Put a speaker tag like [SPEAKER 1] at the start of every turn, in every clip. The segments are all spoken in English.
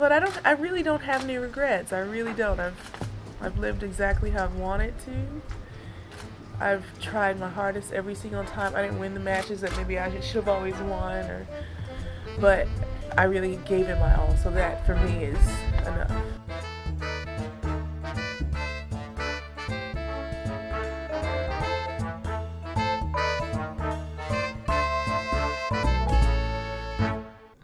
[SPEAKER 1] But I really don't have any regrets. I really don't. I've lived exactly how I've wanted to. I've tried my hardest every single time. I didn't win the matches that maybe I should have always won, but I really gave it my all. So that for me is enough.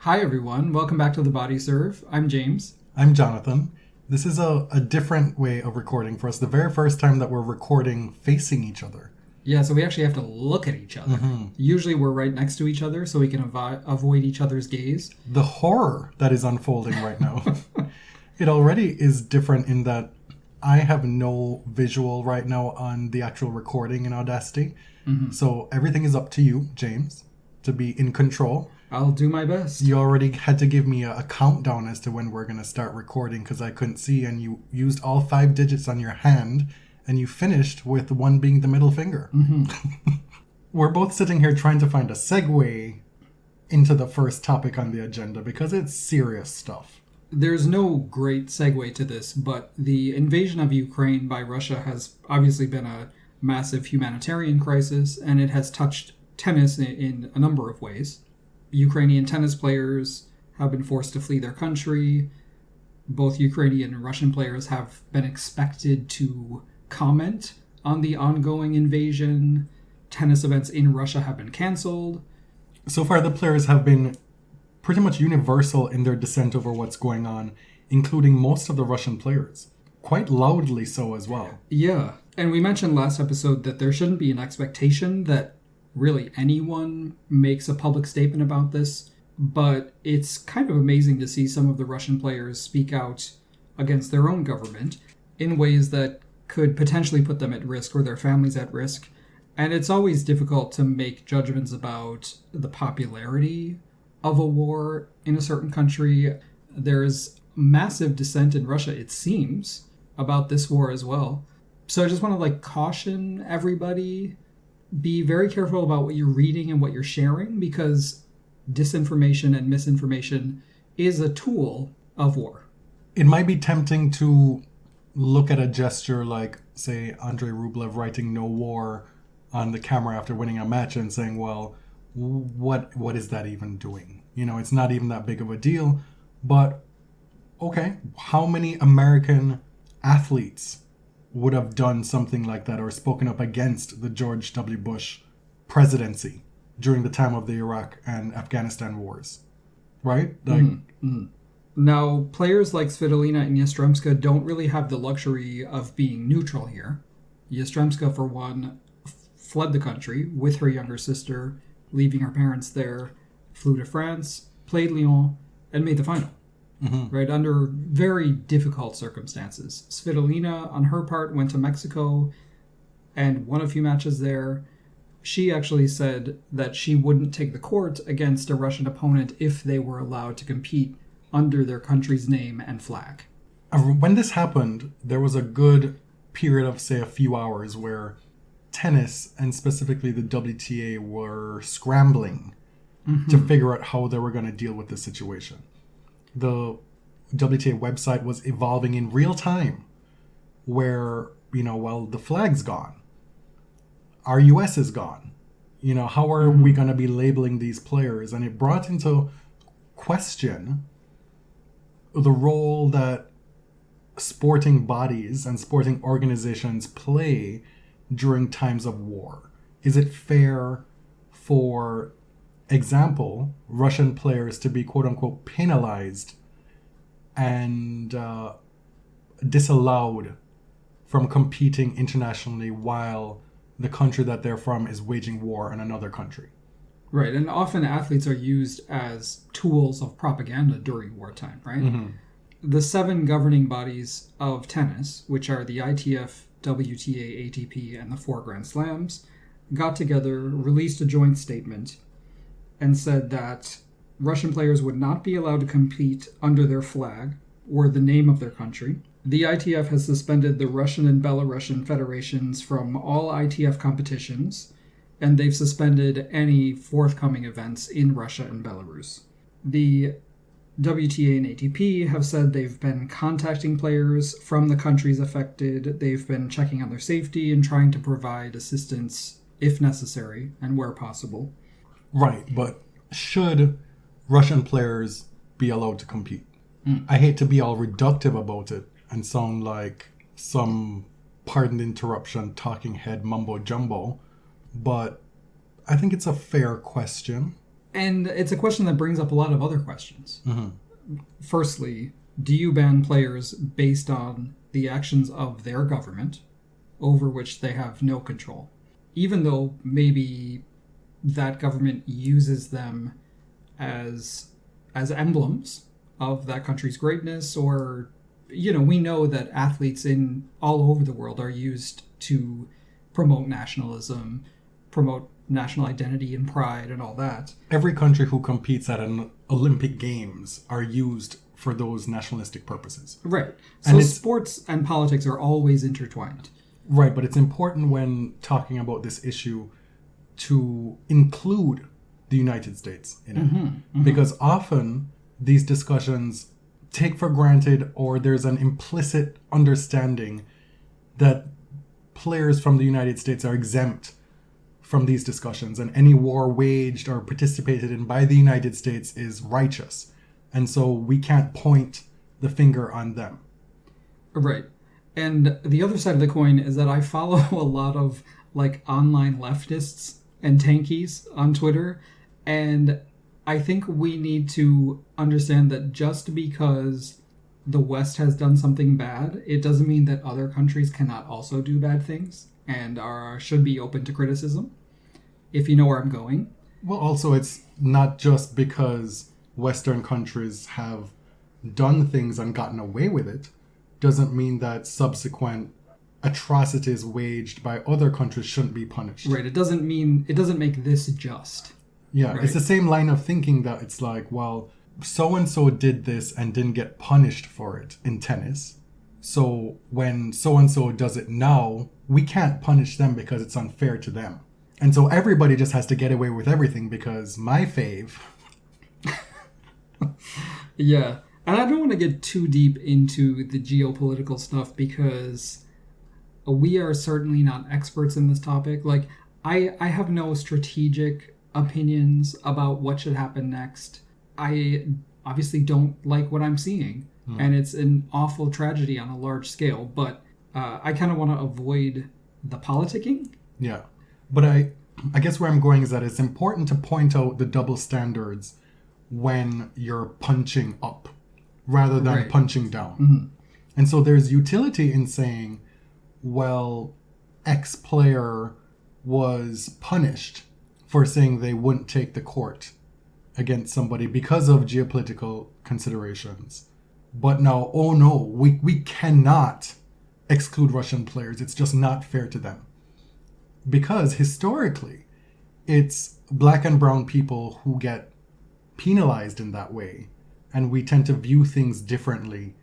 [SPEAKER 2] Hi everyone, welcome back to The Body Serve. I'm James.
[SPEAKER 3] I'm Jonathan. This is a different way of recording for us. The very first time that we're recording facing each other.
[SPEAKER 2] Yeah, so we actually have to look at each other. Mm-hmm. Usually we're right next to each other so we can avoid each other's gaze.
[SPEAKER 3] The horror that is unfolding right now. It already is different in that I have no visual right now on the actual recording in Audacity. Mm-hmm. So everything is up to you, James, to be in control.
[SPEAKER 2] I'll do my best.
[SPEAKER 3] You already had to give me a countdown as to when we're going to start recording because I couldn't see, and you used all 5 digits on your hand, and you finished with one being the middle finger. Mm-hmm. We're both sitting here trying to find a segue into the first topic on the agenda because it's serious stuff.
[SPEAKER 2] There's no great segue to this, but the invasion of Ukraine by Russia has obviously been a massive humanitarian crisis, and it has touched tennis in a number of ways. Ukrainian tennis players have been forced to flee their country. Both Ukrainian and Russian players have been expected to comment on the ongoing invasion. Tennis events in Russia have been canceled.
[SPEAKER 3] So far, the players have been pretty much universal in their dissent over what's going on, including most of the Russian players. Quite loudly so as well.
[SPEAKER 2] Yeah, and we mentioned last episode that there shouldn't be an expectation that really anyone makes a public statement about this, but it's kind of amazing to see some of the Russian players speak out against their own government in ways that could potentially put them at risk or their families at risk. And it's always difficult to make judgments about the popularity of a war in a certain country. There's massive dissent in Russia, it seems, about this war as well. So I just want to caution everybody, be very careful about what you're reading and what you're sharing, because disinformation and misinformation is a tool of war.
[SPEAKER 3] It might be tempting to look at a gesture like, say, Andrei Rublev writing "No War" on the camera after winning a match and saying, well, what is that even doing? It's not even that big of a deal. But, okay, how many American athletes would have done something like that or spoken up against the George W. Bush presidency during the time of the Iraq and Afghanistan wars, right?
[SPEAKER 2] Now, players like Svitolina and Yastremska don't really have the luxury of being neutral here. Yastremska, for one, fled the country with her younger sister, leaving her parents there, flew to France, played Lyon, and made the final. Mm-hmm. Right, under very difficult circumstances. Svitolina, on her part, went to Mexico and won a few matches there. She actually said that she wouldn't take the court against a Russian opponent if they were allowed to compete under their country's name and flag.
[SPEAKER 3] When this happened, there was a good period of, say, a few hours where tennis, and specifically the WTA, were scrambling to figure out how they were going to deal with this situation. The WTA website was evolving in real time where, well, the flag's gone. Our US is gone. How are we going to be labeling these players? And it brought into question the role that sporting bodies and sporting organizations play during times of war. Is it fair for example, Russian players to be quote-unquote penalized and disallowed from competing internationally while the country that they're from is waging war on another country?
[SPEAKER 2] Right, and often athletes are used as tools of propaganda during wartime, right? Mm-hmm. The 7 governing bodies of tennis, which are the ITF, WTA, ATP, and the 4 Grand Slams, got together, released a joint statement, and said that Russian players would not be allowed to compete under their flag or the name of their country. The ITF has suspended the Russian and Belarusian federations from all ITF competitions, and they've suspended any forthcoming events in Russia and Belarus. The WTA and ATP have said they've been contacting players from the countries affected. They've been checking on their safety and trying to provide assistance if necessary and where possible.
[SPEAKER 3] Right, but should Russian players be allowed to compete? I hate to be all reductive about it and sound like some, pardon the interruption, talking head mumbo jumbo, but I think it's a fair question.
[SPEAKER 2] And it's a question that brings up a lot of other questions.
[SPEAKER 3] Mm-hmm.
[SPEAKER 2] Firstly, do you ban players based on the actions of their government over which they have no control? Even though maybe that government uses them as emblems of that country's greatness, or, you know, we know that athletes in all over the world are used to promote nationalism, promote national identity and pride and all that.
[SPEAKER 3] Every country who competes at an Olympic Games are used for those nationalistic purposes.
[SPEAKER 2] Right.
[SPEAKER 3] And
[SPEAKER 2] So sports and politics are always intertwined.
[SPEAKER 3] Right, but it's important when talking about this issue to include the United States in it. Because often these discussions take for granted, or there's an implicit understanding that players from the United States are exempt from these discussions, and any war waged or participated in by the United States is righteous. And so we can't point the finger on them.
[SPEAKER 2] Right. And the other side of the coin is that I follow a lot of like online leftists and tankies on Twitter, and I think we need to understand that just because the West has done something bad, it doesn't mean that other countries cannot also do bad things and should be open to criticism, if you know where I'm going.
[SPEAKER 3] Well, also, it's not just because Western countries have done things and gotten away with it, doesn't mean that subsequent atrocities waged by other countries shouldn't be punished.
[SPEAKER 2] Right. It doesn't make this just.
[SPEAKER 3] Yeah,
[SPEAKER 2] right?
[SPEAKER 3] It's the same line of thinking that it's like, well, so-and-so did this and didn't get punished for it in tennis. So when so-and-so does it now, we can't punish them because it's unfair to them. And so everybody just has to get away with everything because my fave.
[SPEAKER 2] Yeah. And I don't want to get too deep into the geopolitical stuff because we are certainly not experts in this topic. Like, I have no strategic opinions about what should happen next. I obviously don't like what I'm seeing, and it's an awful tragedy on a large scale, but I kind of want to avoid the politicking.
[SPEAKER 3] Yeah. But I guess where I'm going is that it's important to point out the double standards when you're punching up rather than punching down. And so there's utility in saying, well, X player was punished for saying they wouldn't take the court against somebody because of geopolitical considerations. But now, oh no, we cannot exclude Russian players. It's just not fair to them. Because historically, it's black and brown people who get penalized in that way. And we tend to view things differently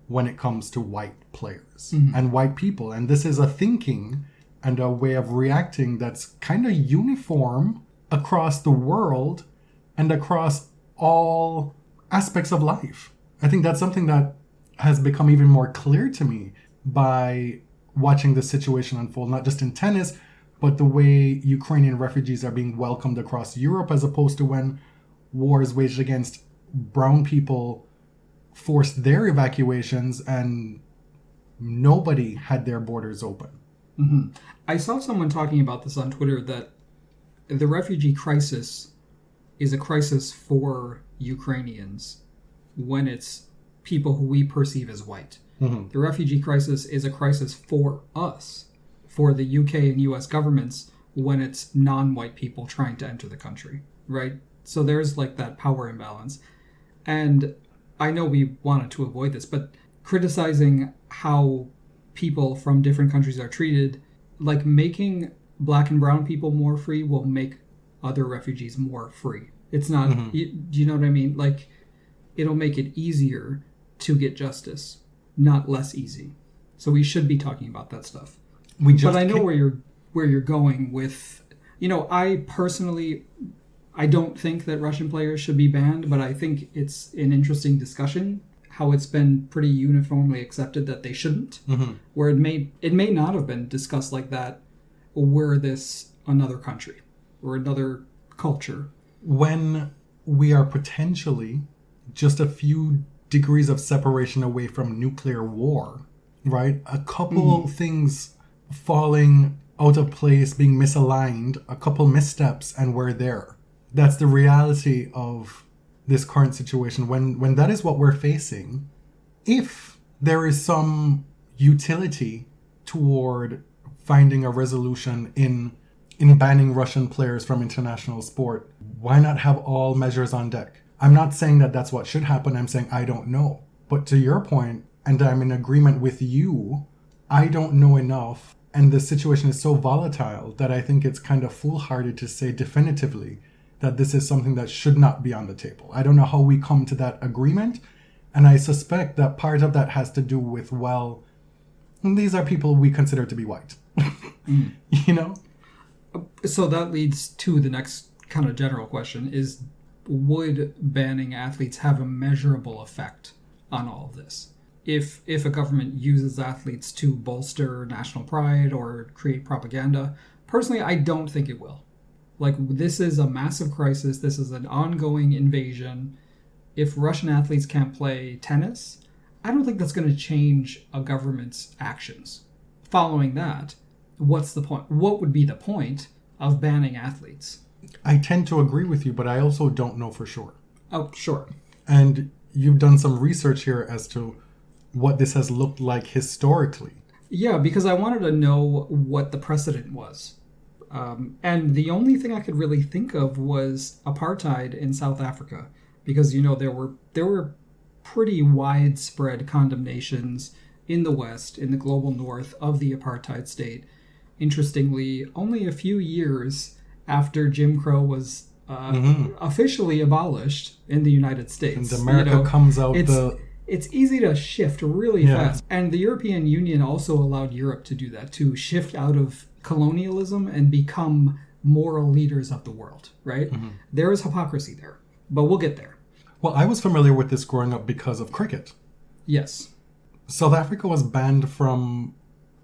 [SPEAKER 3] when it comes to white players and white people. And this is a thinking and a way of reacting that's kind of uniform across the world and across all aspects of life. I think that's something that has become even more clear to me by watching the situation unfold, not just in tennis, but the way Ukrainian refugees are being welcomed across Europe, as opposed to when wars waged against brown people forced their evacuations and nobody had their borders open.
[SPEAKER 2] I saw someone talking about this on Twitter, that the refugee crisis is a crisis for Ukrainians when it's people who we perceive as white. The refugee crisis is a crisis for us, for the UK and US governments, when it's non-white people trying to enter the country, right? So there's like that power imbalance. And I know we wanted to avoid this, but criticizing how people from different countries are treated, like making black and brown people more free will make other refugees more free. It's not, do you know what I mean? Like, it'll make it easier to get justice, not less easy. So we should be talking about that stuff. But I know where you're going with, you know, I I don't think that Russian players should be banned, but I think it's an interesting discussion how it's been pretty uniformly accepted that they shouldn't, where it may not have been discussed like that were this another country or another culture.
[SPEAKER 3] When we are potentially just a few degrees of separation away from nuclear war, right? A couple things falling out of place, being misaligned, a couple missteps, and we're there. That's the reality of this current situation. When that is what we're facing, if there is some utility toward finding a resolution in banning Russian players from international sport, why not have all measures on deck? I'm not saying that that's what should happen. I'm saying I don't know. But to your point, and I'm in agreement with you, I don't know enough. And the situation is so volatile that I think it's kind of foolhardy to say definitively that this is something that should not be on the table. I don't know how we come to that agreement. And I suspect that part of that has to do with, well, these are people we consider to be white. You know?
[SPEAKER 2] So that leads to the next kind of general question is, would banning athletes have a measurable effect on all of this? If a government uses athletes to bolster national pride or create propaganda, personally, I don't think it will. Like, this is a massive crisis. This is an ongoing invasion. If Russian athletes can't play tennis, I don't think that's going to change a government's actions. Following that, what's the point? What would be the point of banning athletes?
[SPEAKER 3] I tend to agree with you, but I also don't know for sure.
[SPEAKER 2] Oh, sure.
[SPEAKER 3] And you've done some research here as to what this has looked like historically.
[SPEAKER 2] Yeah, because I wanted to know what the precedent was. And the only thing I could really think of was apartheid in South Africa, because, you know, there were pretty widespread condemnations in the West, in the global North, of the apartheid state. Interestingly, only a few years after Jim Crow was officially abolished in the United States.
[SPEAKER 3] And America comes out
[SPEAKER 2] It's easy to shift really fast. And the European Union also allowed Europe to do that, to shift out of colonialism and become moral leaders of the world, right? There is hypocrisy there, but we'll get there.
[SPEAKER 3] Well, I was familiar with this growing up because of cricket.
[SPEAKER 2] Yes.
[SPEAKER 3] South Africa was banned from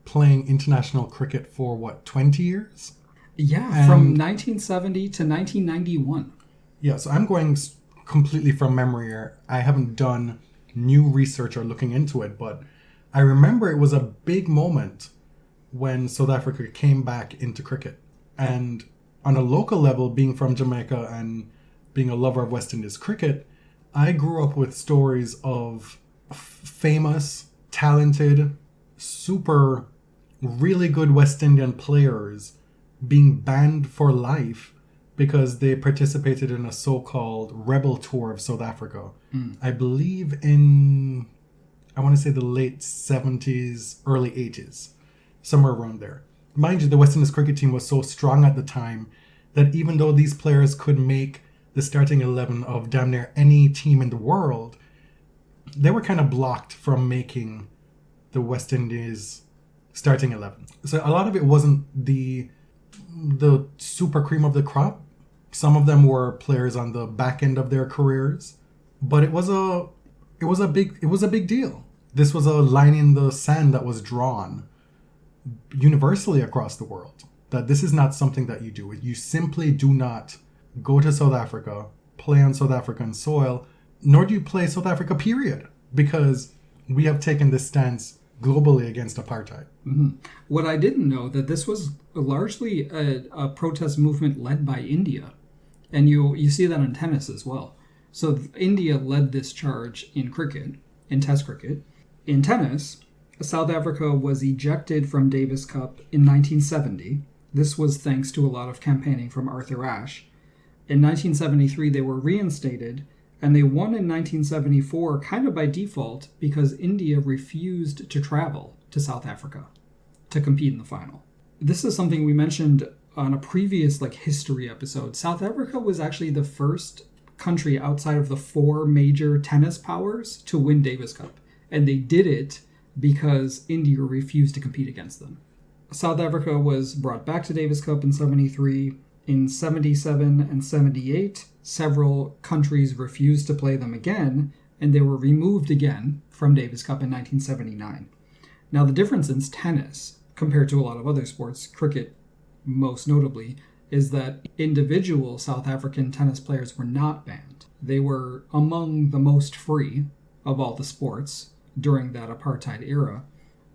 [SPEAKER 3] playing international cricket for, 20 years?
[SPEAKER 2] Yeah, from 1970 to 1991.
[SPEAKER 3] Yeah, so I'm going completely from memory here. I haven't done new research or looking into it, but I remember it was a big moment when South Africa came back into cricket. And on a local level, being from Jamaica and being a lover of West Indies cricket, I grew up with stories of famous, talented, super, really good West Indian players being banned for life because they participated in a so-called rebel tour of South Africa. I believe in, I want to say the late 70s, early 80s, somewhere around there. Mind you, the West Indies cricket team was so strong at the time that even though these players could make the starting 11 of damn near any team in the world, they were kind of blocked from making the West Indies starting 11. So a lot of it wasn't the super cream of the crop. Some of them were players on the back end of their careers, but it was a big deal. This was a line in the sand that was drawn universally across the world, that this is not something that you do. You simply do not go to South Africa, play on South African soil, nor do you play South Africa, period, because we have taken this stance globally against apartheid.
[SPEAKER 2] What I didn't know, that this was largely a protest movement led by India. And you see that in tennis as well. So India led this charge in cricket, in Test cricket. In tennis, South Africa was ejected from Davis Cup in 1970. This was thanks to a lot of campaigning from Arthur Ashe. In 1973, they were reinstated, and they won in 1974 kind of by default because India refused to travel to South Africa to compete in the final. This is something we mentioned on a previous history episode. South Africa was actually the first country outside of the four major tennis powers to win Davis Cup. And they did it because India refused to compete against them. South Africa was brought back to Davis Cup in 73. In 77 and 78, several countries refused to play them again, and they were removed again from Davis Cup in 1979. Now, the difference in tennis, compared to a lot of other sports, cricket most notably, is that individual South African tennis players were not banned. They were among the most free of all the sports during that apartheid era.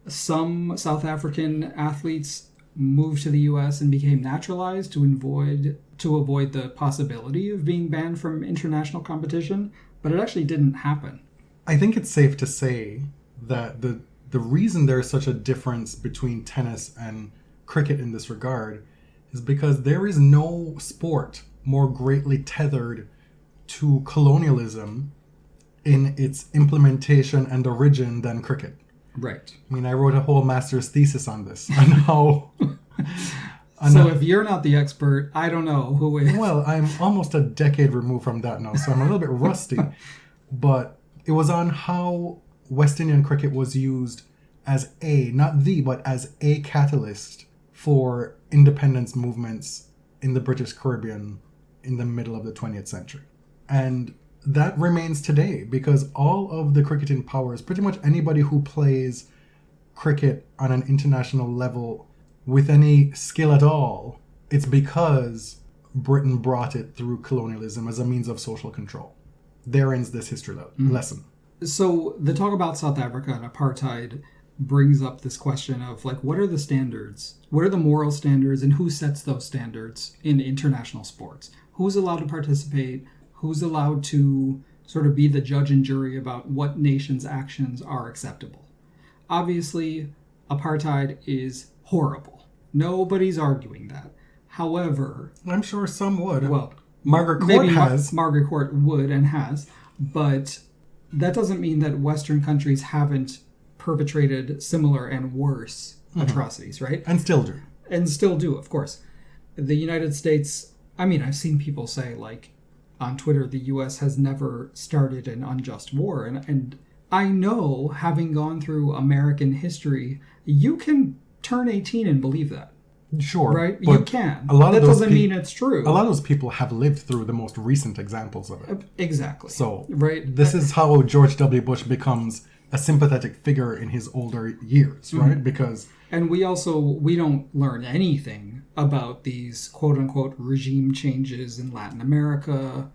[SPEAKER 2] Some South African athletes moved to the US and became naturalized to avoid the possibility of being banned from international competition, but it actually didn't happen.
[SPEAKER 3] I think it's safe to say that the reason there's such a difference between tennis and cricket in this regard is because there is no sport more greatly tethered to colonialism in its implementation and origin than cricket.
[SPEAKER 2] Right.
[SPEAKER 3] I mean, I wrote a whole master's thesis on this, on how...
[SPEAKER 2] So if you're not the expert, I don't know who is.
[SPEAKER 3] Well, I'm almost a decade removed from that now, so I'm a little bit rusty. But it was on how West Indian cricket was used as not the, but as a catalyst for independence movements in the British Caribbean in the middle of the 20th century. And that remains today, because all of the cricketing powers, pretty much anybody who plays cricket on an international level with any skill at all, it's because Britain brought it through colonialism as a means of social control. There ends this history lesson.
[SPEAKER 2] So the talk about South Africa and apartheid brings up this question of, like, what are the standards? What are the moral standards, and who sets those standards in international sports? Who's allowed to participate? Who's allowed to sort of be the judge and jury about what nations' actions are acceptable? Obviously, apartheid is horrible. Nobody's arguing that. However...
[SPEAKER 3] I'm sure some would.
[SPEAKER 2] Well,
[SPEAKER 3] Margaret Court
[SPEAKER 2] maybe
[SPEAKER 3] has.
[SPEAKER 2] Margaret Court would and has, but that doesn't mean that Western countries haven't perpetrated similar and worse atrocities, right?
[SPEAKER 3] And still do.
[SPEAKER 2] And still do, of course. The United States, I mean, I've seen people say, like, on Twitter, the U.S. has never started an unjust war. And I know, having gone through American history, you can turn 18 and believe that.
[SPEAKER 3] Sure.
[SPEAKER 2] Right? You can.
[SPEAKER 3] That
[SPEAKER 2] doesn't mean it's true.
[SPEAKER 3] A lot of those people have lived through the most recent examples of it.
[SPEAKER 2] Exactly.
[SPEAKER 3] So,
[SPEAKER 2] right?
[SPEAKER 3] This is how George W. Bush becomes a sympathetic figure in his older years, right? Because...
[SPEAKER 2] And we don't learn anything about these quote-unquote regime changes in Latin America,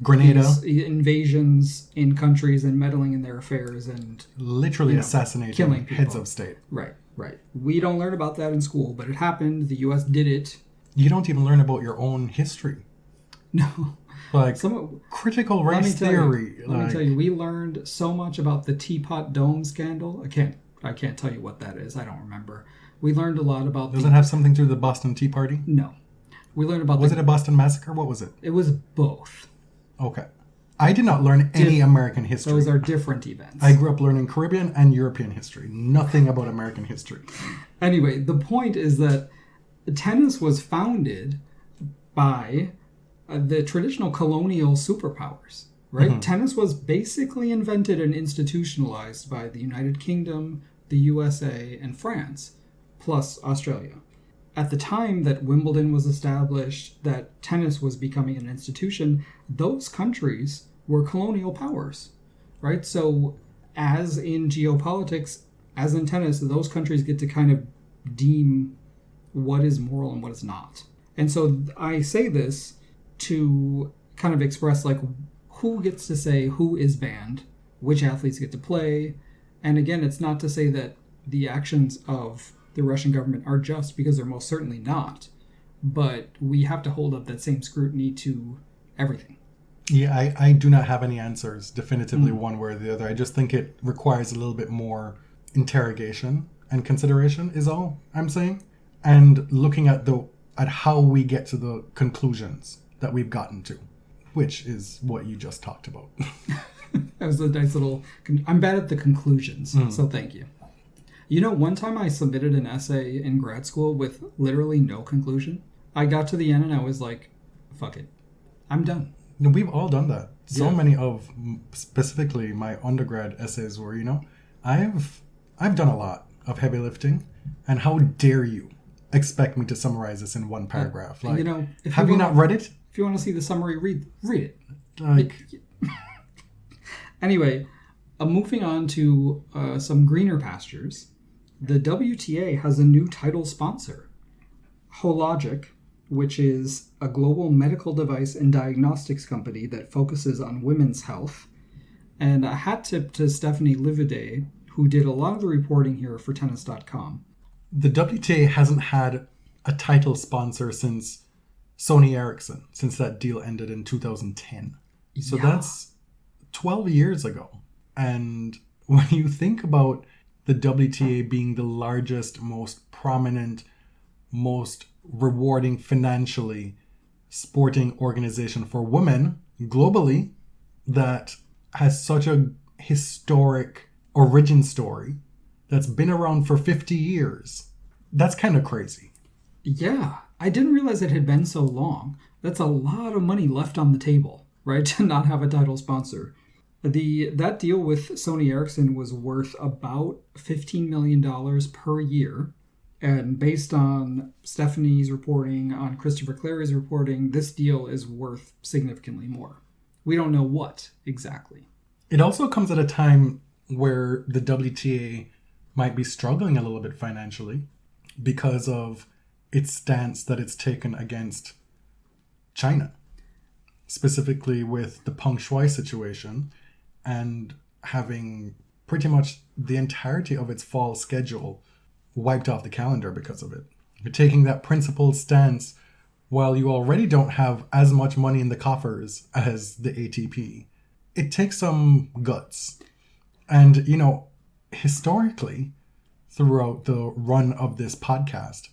[SPEAKER 3] Grenada,
[SPEAKER 2] invasions in countries and meddling in their affairs, and
[SPEAKER 3] literally assassinating
[SPEAKER 2] killing people.
[SPEAKER 3] Heads of state.
[SPEAKER 2] Right. We don't learn about that in school, but it happened. The U.S. did it.
[SPEAKER 3] You don't even learn about your own history.
[SPEAKER 2] No.
[SPEAKER 3] Like, critical race theory.
[SPEAKER 2] Let me tell you, we learned so much about the Teapot Dome scandal. I can't tell you what that is. I don't remember. We learned a lot about...
[SPEAKER 3] Does it have something to do with the Boston Tea Party?
[SPEAKER 2] No. We learned about...
[SPEAKER 3] Was it a Boston Massacre? What was it?
[SPEAKER 2] It was both.
[SPEAKER 3] Okay. I did not learn any American history.
[SPEAKER 2] Those are different events.
[SPEAKER 3] I grew up learning Caribbean and European history. Nothing about American history.
[SPEAKER 2] Anyway, the point is that tennis was founded by the traditional colonial superpowers, right? Tennis was basically invented and institutionalized by the United Kingdom, the USA, and France, plus Australia. At the time that Wimbledon was established, that tennis was becoming an institution, those countries were colonial powers, right? So as in geopolitics, as in tennis, those countries get to kind of deem what is moral and what is not. And so I say this to kind of express, like, who gets to say who is banned, which athletes get to play. And again, it's not to say that the actions of the Russian government are just, because they're most certainly not. But we have to hold up that same scrutiny to everything.
[SPEAKER 3] Yeah, I do not have any answers definitively one way or the other. I just think it requires a little bit more interrogation and consideration is all I'm saying. And looking at how we get to the conclusions that we've gotten to, which is what you just talked about.
[SPEAKER 2] That was a nice little... I'm bad at the conclusions, so thank you. You know, one time I submitted an essay in grad school with literally no conclusion. I got to the end and I was like, fuck it. I'm done.
[SPEAKER 3] We've all done that. So many of, specifically my undergrad essays were, I've done a lot of heavy lifting, and how dare you expect me to summarize this in one paragraph? Like,
[SPEAKER 2] if
[SPEAKER 3] have you not read it?
[SPEAKER 2] If you want to see the summary, read it.
[SPEAKER 3] Like,
[SPEAKER 2] anyway, moving on to some greener pastures, the WTA has a new title sponsor, Hologic, which is a global medical device and diagnostics company that focuses on women's health. And a hat tip to Stephanie Livide, who did a lot of the reporting here for tennis.com.
[SPEAKER 3] The WTA hasn't had a title sponsor since Sony Ericsson, since that deal ended in 2010. So that's 12 years ago. And when you think about the WTA being the largest, most prominent, most rewarding financially sporting organization for women globally, that has such a historic origin story that's been around for 50 years. That's kind of crazy.
[SPEAKER 2] Yeah, I didn't realize it had been so long. That's a lot of money left on the table, right? To not have a title sponsor. That deal with Sony Ericsson was worth about $15 million per year. And based on Stephanie's reporting, on Christopher Clary's reporting, this deal is worth significantly more. We don't know what exactly.
[SPEAKER 3] It also comes at a time where the WTA might be struggling a little bit financially because of its stance that it's taken against China, specifically with the Peng Shuai situation and having pretty much the entirety of its fall schedule wiped off the calendar because of it. You're taking that principled stance while you already don't have as much money in the coffers as the ATP. It takes some guts. And, historically, throughout the run of this podcast,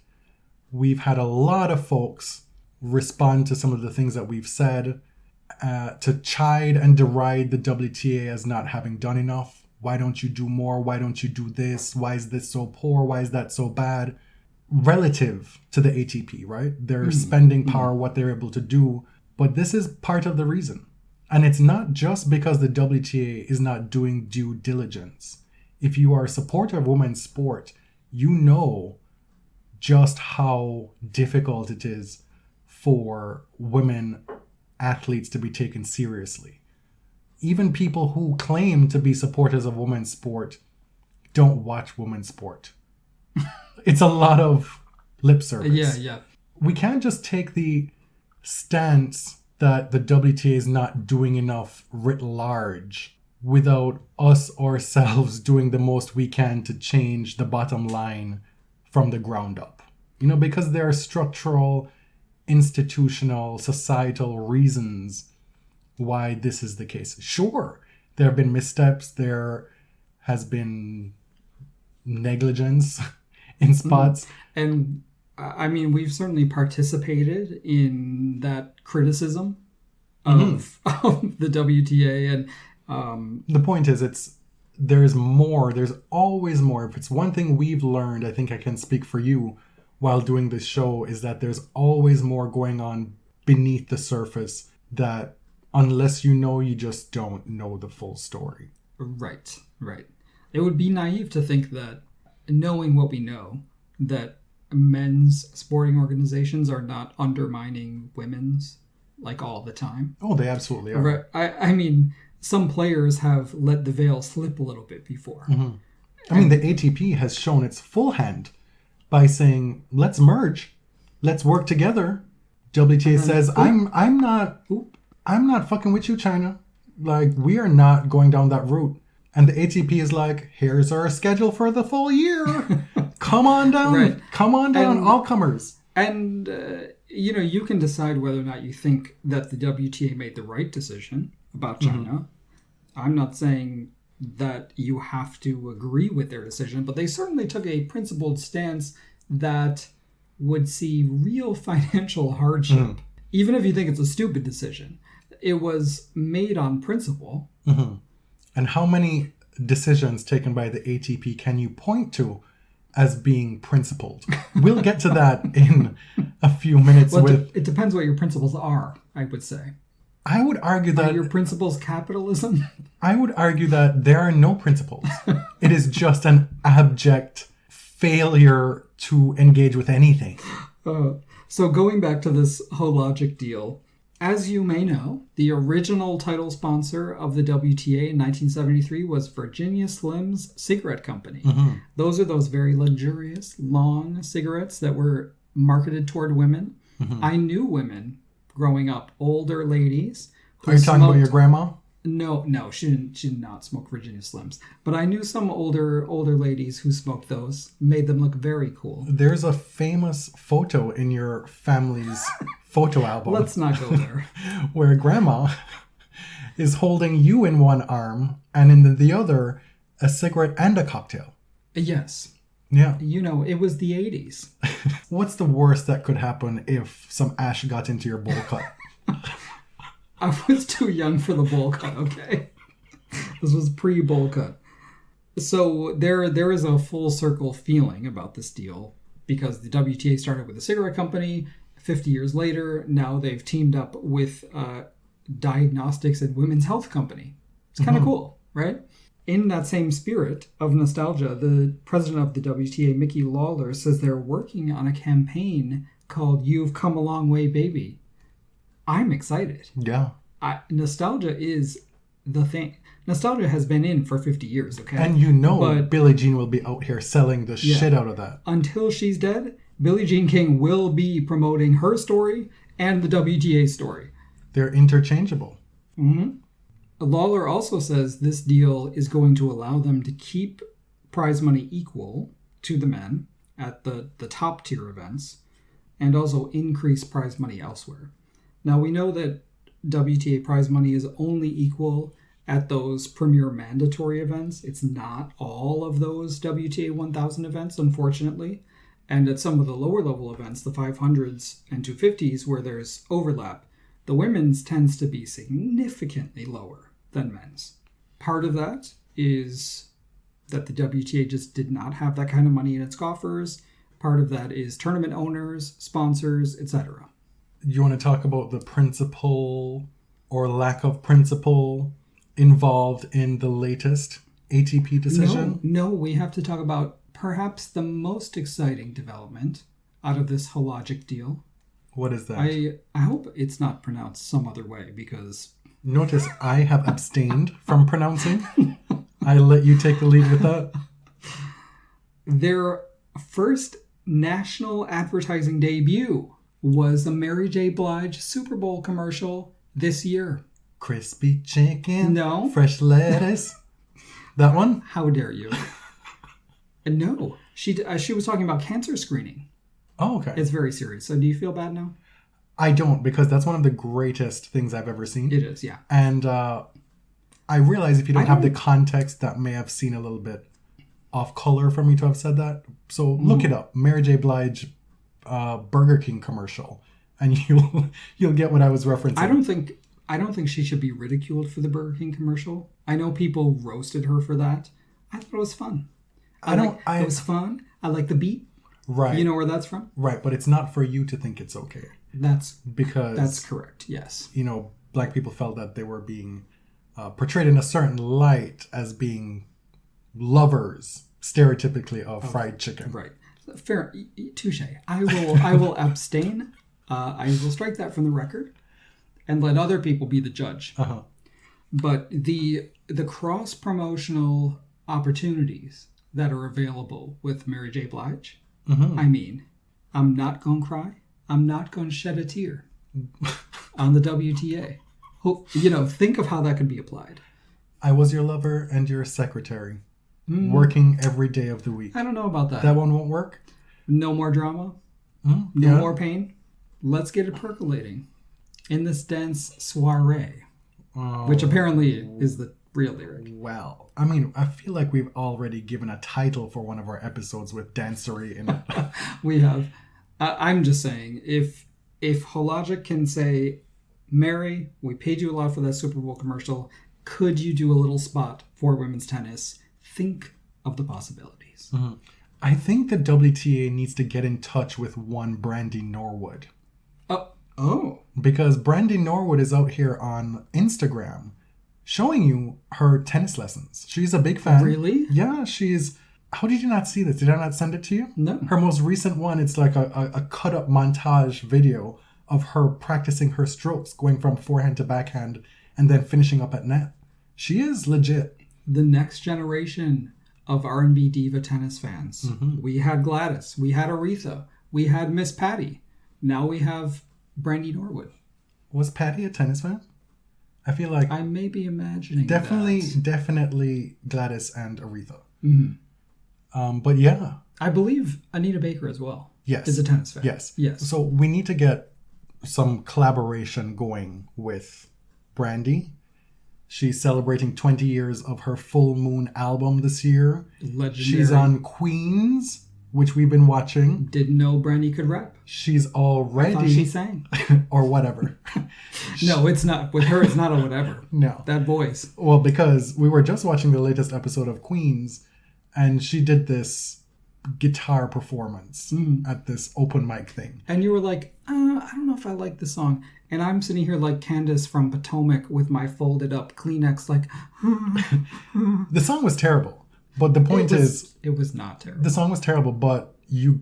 [SPEAKER 3] we've had a lot of folks respond to some of the things that we've said, to chide and deride the WTA as not having done enough. Why don't you do more? Why don't you do this? Why is this so poor? Why is that so bad? Relative to the ATP, right? Their spending power, what they're able to do. But this is part of the reason. And it's not just because the WTA is not doing due diligence. If you are a supporter of women's sport, you know just how difficult it is for women athletes to be taken seriously. Even people who claim to be supporters of women's sport don't watch women's sport. It's a lot of lip service.
[SPEAKER 2] Yeah.
[SPEAKER 3] We can't just take the stance that the WTA is not doing enough writ large without us ourselves doing the most we can to change the bottom line from the ground up. Because there are structural, institutional, societal reasons why this is the case. Sure, there have been missteps. There has been negligence in spots.
[SPEAKER 2] And we've certainly participated in that criticism of the WTA. And
[SPEAKER 3] the point is, there's more. There's always more. If it's one thing we've learned, I think I can speak for you while doing this show, is that there's always more going on beneath the surface that unless you just don't know the full story.
[SPEAKER 2] Right. It would be naive to think that, knowing what we know, that men's sporting organizations are not undermining women's all the time.
[SPEAKER 3] Oh, they absolutely are.
[SPEAKER 2] Right. Some players have let the veil slip a little bit before.
[SPEAKER 3] Mm-hmm. The ATP has shown its full hand by saying, let's merge, let's work together. WTA says, I'm not fucking with you, China. We are not going down that route. And the ATP is like, here's our schedule for the full year. Come on down.
[SPEAKER 2] Right.
[SPEAKER 3] Come on down, all comers.
[SPEAKER 2] And, you can decide whether or not you think that the WTA made the right decision about China. I'm not saying that you have to agree with their decision, but they certainly took a principled stance that would see real financial hardship, even if you think it's a stupid decision. It was made on principle.
[SPEAKER 3] And how many decisions taken by the ATP can you point to as being principled? We'll get to that in a few minutes.
[SPEAKER 2] It depends what your principles are, I would say.
[SPEAKER 3] I would argue that...
[SPEAKER 2] Are your principles capitalism?
[SPEAKER 3] I would argue that there are no principles. It is just an abject failure to engage with anything.
[SPEAKER 2] So going back to this Hologic deal, as you may know, the original title sponsor of the WTA in 1973 was Virginia Slim's Cigarette Company. Those are those very luxurious, long cigarettes that were marketed toward women. I knew women growing up, older ladies.
[SPEAKER 3] Are you talking about your grandma?
[SPEAKER 2] No, she did not smoke Virginia Slims. But I knew some older ladies who smoked those, made them look very cool.
[SPEAKER 3] There's a famous photo in your family's photo album.
[SPEAKER 2] Let's not go there.
[SPEAKER 3] Where grandma is holding you in one arm and in the other a cigarette and a cocktail.
[SPEAKER 2] Yes.
[SPEAKER 3] Yeah.
[SPEAKER 2] You know, it was the 80s.
[SPEAKER 3] What's the worst that could happen if some ash got into your bowl cut?
[SPEAKER 2] I was too young for the bowl cut, okay? This was pre-bowl cut. So there is a full circle feeling about this deal because the WTA started with a cigarette company. 50 years later, now they've teamed up with diagnostics and women's health company. It's kind of cool, right? In that same spirit of nostalgia, the president of the WTA, Mickey Lawler, says they're working on a campaign called You've Come a Long Way, Baby. I'm excited.
[SPEAKER 3] Yeah.
[SPEAKER 2] Nostalgia is the thing. Nostalgia has been in for 50 years, okay?
[SPEAKER 3] And you know but Billie Jean will be out here selling the shit out of that.
[SPEAKER 2] Until she's dead, Billie Jean King will be promoting her story and the WTA story.
[SPEAKER 3] They're interchangeable.
[SPEAKER 2] Lawler also says this deal is going to allow them to keep prize money equal to the men at the top tier events and also increase prize money elsewhere. Now, we know that WTA prize money is only equal at those premier mandatory events. It's not all of those WTA 1000 events, unfortunately. And at some of the lower level events, the 500s and 250s, where there's overlap, the women's tends to be significantly lower than men's. Part of that is that the WTA just did not have that kind of money in its coffers. Part of that is tournament owners, sponsors, etc.
[SPEAKER 3] You want to talk about the principle or lack of principle involved in the latest ATP decision?
[SPEAKER 2] No, we have to talk about perhaps the most exciting development out of this Hologic deal.
[SPEAKER 3] What is that?
[SPEAKER 2] I hope it's not pronounced some other way because...
[SPEAKER 3] Notice I have abstained from pronouncing. I let you take the lead with that.
[SPEAKER 2] Their first national advertising debut was the Mary J. Blige Super Bowl commercial this year.
[SPEAKER 3] Crispy chicken.
[SPEAKER 2] No.
[SPEAKER 3] Fresh lettuce. That one?
[SPEAKER 2] How dare you? No. She was talking about cancer screening.
[SPEAKER 3] Oh, okay.
[SPEAKER 2] It's very serious. So do you feel bad now?
[SPEAKER 3] I don't, because that's one of the greatest things I've ever seen.
[SPEAKER 2] It is, yeah.
[SPEAKER 3] And I realize if you don't have the context, that may have seemed a little bit off color for me to have said that. So look it up. Mary J. Blige Burger King commercial, and you'll get what I was referencing.
[SPEAKER 2] I don't think she should be ridiculed for the Burger King commercial. I know people roasted her for that. I thought it was fun. It was fun. I like the beat.
[SPEAKER 3] Right.
[SPEAKER 2] You know where that's from?
[SPEAKER 3] Right, but it's not for you to think it's okay.
[SPEAKER 2] That's
[SPEAKER 3] because
[SPEAKER 2] correct. Yes.
[SPEAKER 3] You know, black people felt that they were being portrayed in a certain light as being lovers, stereotypically, of fried chicken.
[SPEAKER 2] Right. Fair. Touche. I will abstain. I will strike that from the record and let other people be the judge.
[SPEAKER 3] Uh-huh.
[SPEAKER 2] But the cross-promotional opportunities that are available with Mary J. Blige, I mean, I'm not going to cry. I'm not going to shed a tear on the WTA. Think of how that could be applied.
[SPEAKER 3] I was your lover and your secretary, working every day of the week.
[SPEAKER 2] I don't know about that.
[SPEAKER 3] That one won't work?
[SPEAKER 2] No more drama. No more pain. Let's get it percolating in this dance soiree, which apparently is the real lyric.
[SPEAKER 3] Well, I mean, I feel like we've already given a title for one of our episodes with dancery in it.
[SPEAKER 2] We have. I'm just saying, if Hologic can say, Mary, we paid you a lot for that Super Bowl commercial. Could you do a little spot for women's tennis? Think of the possibilities.
[SPEAKER 3] I think the WTA needs to get in touch with one Brandy Norwood.
[SPEAKER 2] Oh.
[SPEAKER 3] Because Brandy Norwood is out here on Instagram showing you her tennis lessons. She's a big fan.
[SPEAKER 2] Really?
[SPEAKER 3] Yeah, she's How did you not see this? Did I not send it to you?
[SPEAKER 2] No.
[SPEAKER 3] Her most recent one, it's like a cut-up montage video of her practicing her strokes, going from forehand to backhand, and then finishing up at net. She is legit.
[SPEAKER 2] The next generation of R&B diva tennis fans.
[SPEAKER 3] Mm-hmm.
[SPEAKER 2] We had Gladys. We had Aretha. We had Miss Patty. Now we have Brandy Norwood.
[SPEAKER 3] Was Patty a tennis fan? I feel like
[SPEAKER 2] I may be imagining
[SPEAKER 3] definitely Gladys and Aretha.
[SPEAKER 2] Mm-hmm.
[SPEAKER 3] But yeah.
[SPEAKER 2] I believe Anita Baker as well.
[SPEAKER 3] Yes.
[SPEAKER 2] Is a tennis fan.
[SPEAKER 3] Yes.
[SPEAKER 2] Yes.
[SPEAKER 3] So we need to get some collaboration going with Brandy. She's celebrating 20 years of her Full Moon album this year.
[SPEAKER 2] Legendary.
[SPEAKER 3] She's on Queens, which we've been watching.
[SPEAKER 2] Didn't know Brandy could rap.
[SPEAKER 3] She's already...
[SPEAKER 2] I thought she sang.
[SPEAKER 3] or whatever.
[SPEAKER 2] No, it's not. With her, it's not a whatever.
[SPEAKER 3] No.
[SPEAKER 2] That voice.
[SPEAKER 3] Well, because we were just watching the latest episode of Queens, and she did this guitar performance at this open mic thing.
[SPEAKER 2] And you were like, I don't know if I like the song. And I'm sitting here like Candace from Potomac with my folded up Kleenex, like...
[SPEAKER 3] The song was terrible. But the point is...
[SPEAKER 2] It was not terrible.
[SPEAKER 3] The song was terrible, but you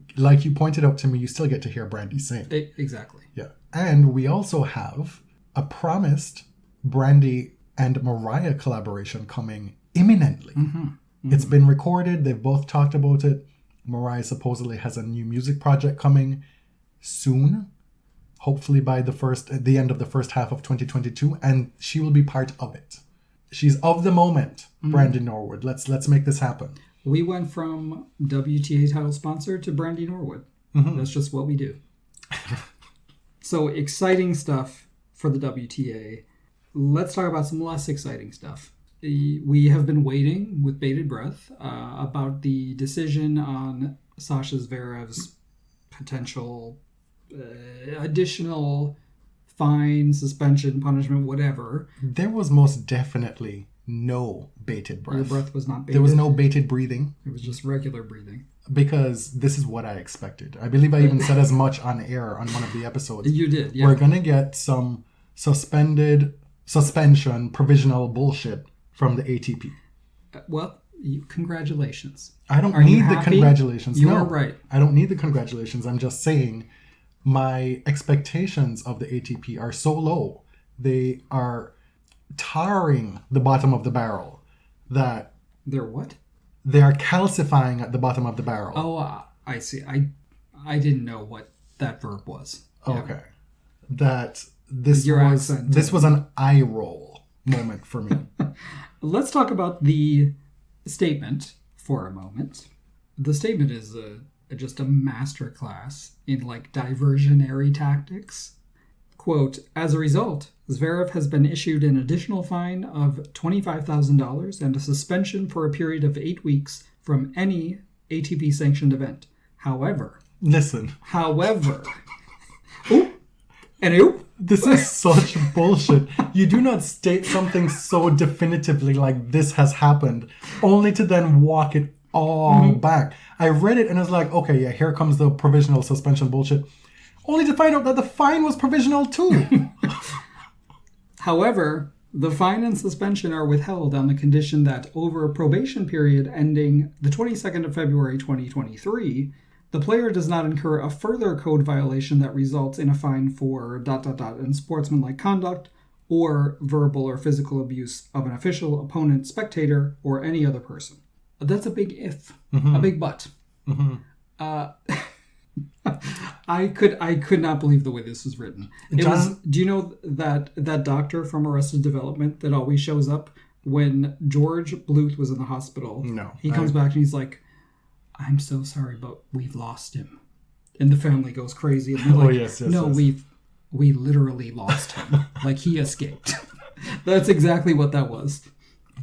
[SPEAKER 3] pointed out to me, you still get to hear Brandy sing.
[SPEAKER 2] Exactly.
[SPEAKER 3] Yeah. And we also have a promised Brandy and Mariah collaboration coming imminently. Mm-hmm. Mm-hmm. It's been recorded. They've both talked about it. Mariah supposedly has a new music project coming soon. Hopefully by the end of the first half of 2022. And she will be part of it. She's of the moment, Brandy Norwood. Let's make this happen.
[SPEAKER 2] We went from WTA title sponsor to Brandy Norwood. Mm-hmm. That's just what we do. So exciting stuff for the WTA. Let's talk about some less exciting stuff. We have been waiting with bated breath about the decision on Sasha Zverev's potential additional fine, suspension, punishment, whatever.
[SPEAKER 3] There was most definitely no bated breath.
[SPEAKER 2] Your breath was not bated.
[SPEAKER 3] There was no bated breathing.
[SPEAKER 2] It was just regular breathing.
[SPEAKER 3] Because this is what I expected. I believe I even said as much on air on one of the episodes.
[SPEAKER 2] You did, yeah.
[SPEAKER 3] We're going to get some suspension, provisional bullshit from the ATP.
[SPEAKER 2] Well, congratulations.
[SPEAKER 3] I don't need the congratulations.
[SPEAKER 2] You are right.
[SPEAKER 3] I don't need the congratulations. I'm just saying my expectations of the ATP are so low. They are tarring the bottom of the barrel that...
[SPEAKER 2] They're what?
[SPEAKER 3] They are calcifying at the bottom of the barrel.
[SPEAKER 2] Oh, I see. I didn't know what that verb was. Yeah.
[SPEAKER 3] Okay. That this was an eye roll moment for me.
[SPEAKER 2] Let's talk about the statement for a moment. The statement is just a masterclass in like diversionary tactics. Quote, as a result, Zverev has been issued an additional fine of $25,000 and a suspension for a period of 8 weeks from any ATP-sanctioned event. However...
[SPEAKER 3] This is such bullshit. You do not state something so definitively like this has happened, only to then walk it all back. I read it and I was like, okay, yeah, here comes the provisional suspension bullshit. Only to find out that the fine was provisional too.
[SPEAKER 2] However, the fine and suspension are withheld on the condition that over a probation period ending the 22nd of February 2023, the player does not incur a further code violation that results in a fine for ... unsportsmanlike conduct or verbal or physical abuse of an official, opponent, spectator, or any other person. That's a big if, a big but. Mm-hmm. I could not believe the way this was written. Do you know that doctor from Arrested Development that always shows up when George Bluth was in the hospital?
[SPEAKER 3] No.
[SPEAKER 2] He comes back and he's like, I'm so sorry, but we've lost him. And the family goes crazy. And they're like,
[SPEAKER 3] yes.
[SPEAKER 2] we literally lost him. Like he escaped. That's exactly what that was.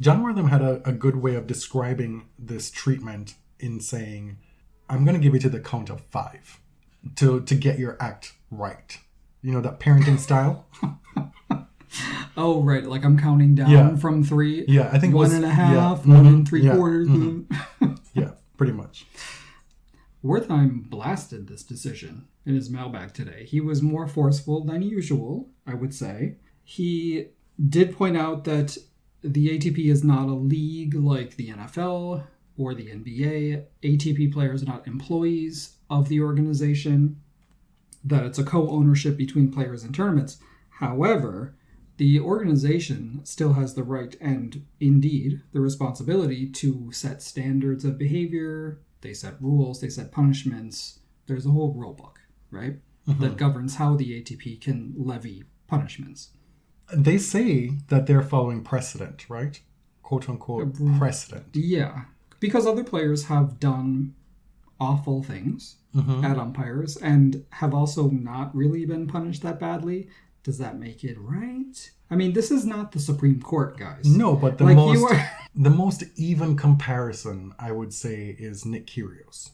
[SPEAKER 3] John Wortham had a good way of describing this treatment in saying, I'm going to give you to the count of 5 to get your act right. You know, that parenting style?
[SPEAKER 2] Oh, right. Like I'm counting down from 3.
[SPEAKER 3] Yeah, I think
[SPEAKER 2] 1.5, 1 3/4.
[SPEAKER 3] Yeah, pretty much.
[SPEAKER 2] Wertheim blasted this decision in his mailbag today. He was more forceful than usual, I would say. He did point out that the ATP is not a league like the NFL or the NBA. ATP players are not employees of the organization, that it's a co-ownership between players and tournaments. However, the organization still has the right and indeed the responsibility to set standards of behavior. They set rules, they set punishments. There's a whole rule book, right? That governs how the ATP can levy punishments.
[SPEAKER 3] They say that they're following precedent, right? Quote unquote precedent.
[SPEAKER 2] Yeah, because other players have done awful things at umpires and have also not really been punished that badly. Does that make it right? I mean, this is not the Supreme Court, guys.
[SPEAKER 3] No, but the
[SPEAKER 2] Like,
[SPEAKER 3] the most even comparison, I would say, is Nick Kyrgios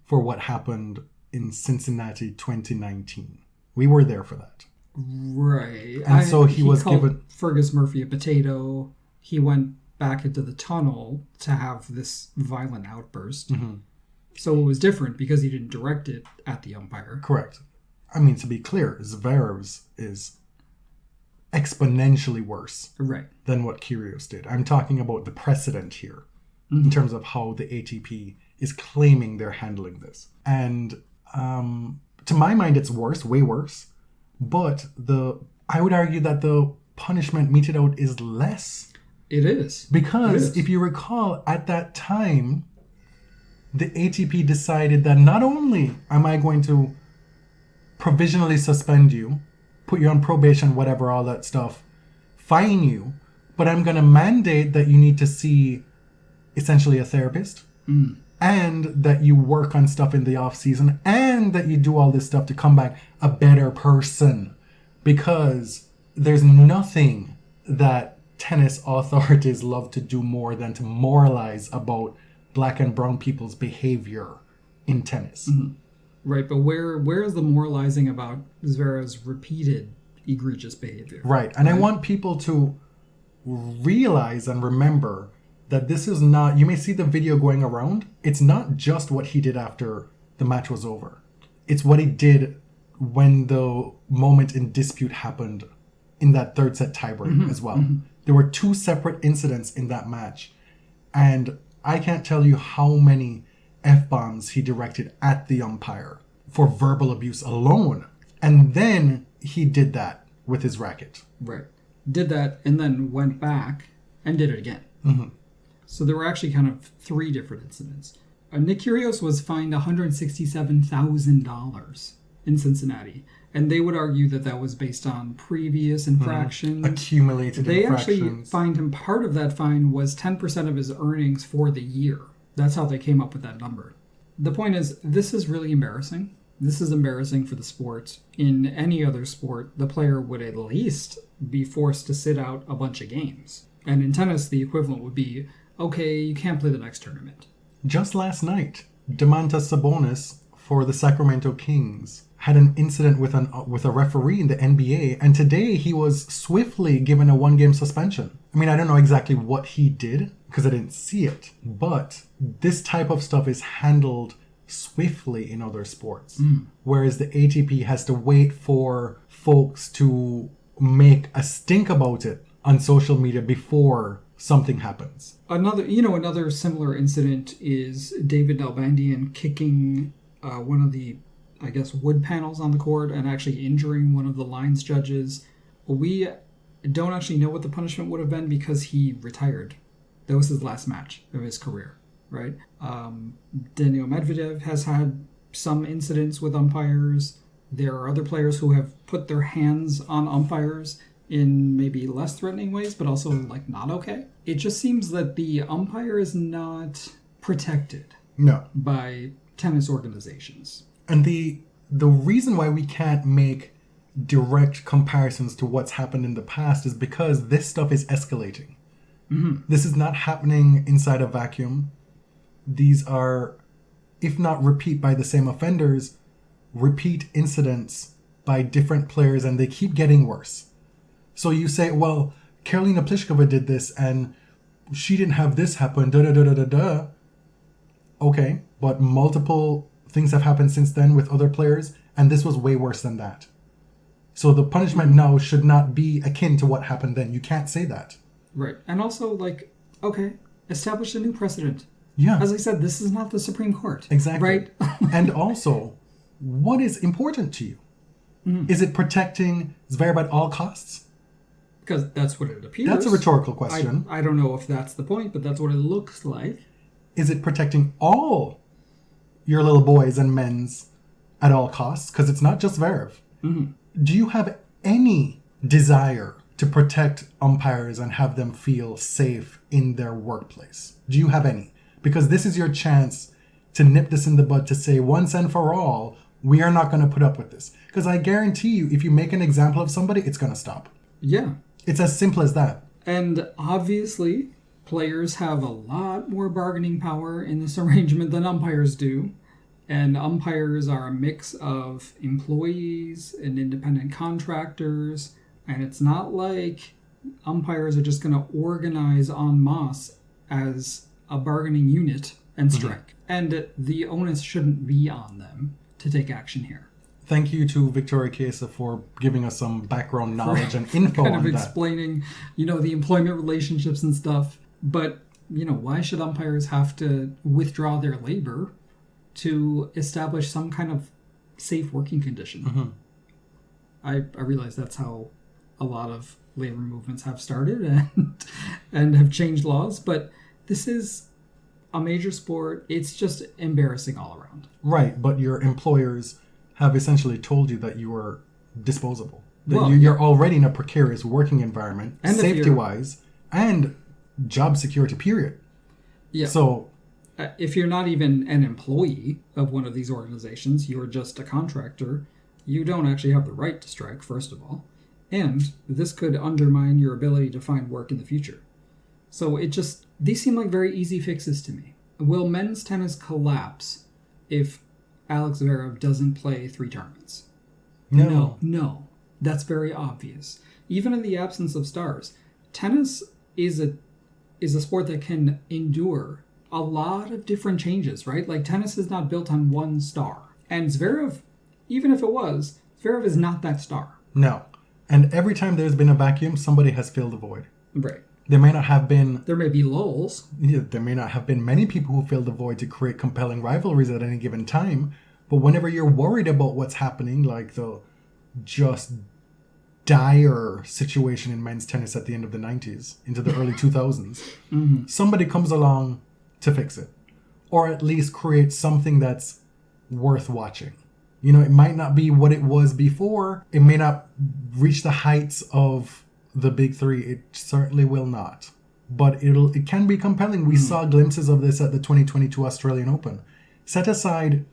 [SPEAKER 3] for what happened in Cincinnati 2019. We were there for that.
[SPEAKER 2] Right.
[SPEAKER 3] And so he was
[SPEAKER 2] called
[SPEAKER 3] given...
[SPEAKER 2] Fergus Murphy a potato. He went back into the tunnel to have this violent outburst. So it was different because he didn't direct it at the umpire.
[SPEAKER 3] Correct. I mean, to be clear, Zverev's is exponentially worse than what Kyrgios did. I'm talking about the precedent here in terms of how the ATP is claiming they're handling this. And to my mind, it's worse, way worse. But I would argue that the punishment meted out is less.
[SPEAKER 2] It is.
[SPEAKER 3] Because if you recall, at that time, the ATP decided that not only am I going to provisionally suspend you, put you on probation, whatever, all that stuff, fine you, but I'm going to mandate that you need to see essentially a therapist and that you work on stuff in the off season and that you do all this stuff to come back a better person, because there's nothing that tennis authorities love to do more than to moralize about black and brown people's behavior in tennis.
[SPEAKER 2] Right, but where is the moralizing about Zverev's repeated egregious behavior?
[SPEAKER 3] Right, and I want people to realize and remember that this is not... You may see the video going around. It's not just what he did after the match was over. It's what he did when the moment in dispute happened in that third set tiebreak as well. There were two separate incidents in that match. And I can't tell you how many F-bombs he directed at the umpire for verbal abuse alone. And then he did that with his racket.
[SPEAKER 2] Right. Did that and then went back and did it again. So there were actually kind of three different incidents. Nick Kyrgios was fined $167,000 in Cincinnati. And they would argue that that was based on previous infractions.
[SPEAKER 3] Accumulated infractions.
[SPEAKER 2] They actually fined him. Part of that fine was 10% of his earnings for the year. That's how they came up with that number. The point is, this is really embarrassing. This is embarrassing for the sport. In any other sport, the player would at least be forced to sit out a bunch of games. And in tennis, the equivalent would be, okay, you can't play the next tournament.
[SPEAKER 3] Just last night, Domantas Sabonis for the Sacramento Kings had an incident with a referee in the NBA, and today he was swiftly given a 1-game suspension. I mean, I don't know exactly what he did because I didn't see it, but this type of stuff is handled swiftly in other sports, whereas the ATP has to wait for folks to make a stink about it on social media before something happens.
[SPEAKER 2] Another similar incident is David Nalbandian kicking one of the, I guess, wood panels on the court and actually injuring one of the lines judges. We don't actually know what the punishment would have been because he retired. That was his last match of his career, right? Daniil Medvedev has had some incidents with umpires. There are other players who have put their hands on umpires in maybe less threatening ways, but also like not okay. It just seems that the umpire is not protected by tennis organizations.
[SPEAKER 3] And the reason why we can't make direct comparisons to what's happened in the past is because this stuff is escalating. This is not happening inside a vacuum. These are, if not repeat by the same offenders, repeat incidents by different players, and they keep getting worse. So you say, well, Karolina Pliskova did this and she didn't have this happen, da-da-da-da-da-da. Okay, but multiple things have happened since then with other players, and this was way worse than that. So the punishment now should not be akin to what happened then. You can't say that.
[SPEAKER 2] Right. And also, okay, establish a new precedent.
[SPEAKER 3] Yeah.
[SPEAKER 2] As I said, this is not the Supreme Court.
[SPEAKER 3] Exactly.
[SPEAKER 2] Right?
[SPEAKER 3] And also, what is important to you? Is it protecting Zverev at all costs?
[SPEAKER 2] Because that's what it appears.
[SPEAKER 3] That's a rhetorical question.
[SPEAKER 2] I don't know if that's the point, but that's what it looks like.
[SPEAKER 3] Is it protecting all your little boys and men's at all costs? Because it's not just Zverev. Do you have any desire to protect umpires and have them feel safe in their workplace? Do you have any? Because this is your chance to nip this in the bud, to say once and for all, we are not going to put up with this. Because I guarantee you, if you make an example of somebody, it's going to stop.
[SPEAKER 2] Yeah.
[SPEAKER 3] It's as simple as that.
[SPEAKER 2] And obviously, players have a lot more bargaining power in this arrangement than umpires do. And umpires are a mix of employees and independent contractors. And it's not like umpires are just going to organize en masse as a bargaining unit and strike. And the onus shouldn't be on them to take action here.
[SPEAKER 3] Thank you to Victoria Kesa for giving us some background knowledge and info
[SPEAKER 2] kind
[SPEAKER 3] on
[SPEAKER 2] of
[SPEAKER 3] that.
[SPEAKER 2] explaining, the employment relationships and stuff. But, why should umpires have to withdraw their labor to establish some kind of safe working condition? I realize that's how a lot of labor movements have started and have changed laws, but this is a major sport. It's just embarrassing all around.
[SPEAKER 3] Right, but your employers have essentially told you that you are disposable. That
[SPEAKER 2] Well,
[SPEAKER 3] you're already in a precarious working environment,
[SPEAKER 2] And if
[SPEAKER 3] safety-wise, and job security, period.
[SPEAKER 2] Yeah.
[SPEAKER 3] So,
[SPEAKER 2] If you're not even an employee of one of these organizations, you're just a contractor, you don't actually have the right to strike, first of all. And this could undermine your ability to find work in the future. So these seem like very easy fixes to me. Will men's tennis collapse if Alex Zverev doesn't play 3 tournaments? No. That's very obvious. Even in the absence of stars, tennis is a sport that can endure a lot of different changes, right? Like, tennis is not built on one star. And Zverev, even if it was, Zverev is not that star.
[SPEAKER 3] No. And every time there's been a vacuum, somebody has filled the void.
[SPEAKER 2] Right.
[SPEAKER 3] There may not have been...
[SPEAKER 2] There may be lulls.
[SPEAKER 3] There may not have been many people who filled the void to create compelling rivalries at any given time, but whenever you're worried about what's happening, like the just dire situation in men's tennis at the end of the 90s into the early 2000s, somebody comes along to fix it, or at least create something that's worth watching. It might not be what it was before. It may not reach the heights of the big 3. It certainly will not. But it can be compelling. We saw glimpses of this at the 2022 Australian Open. Set aside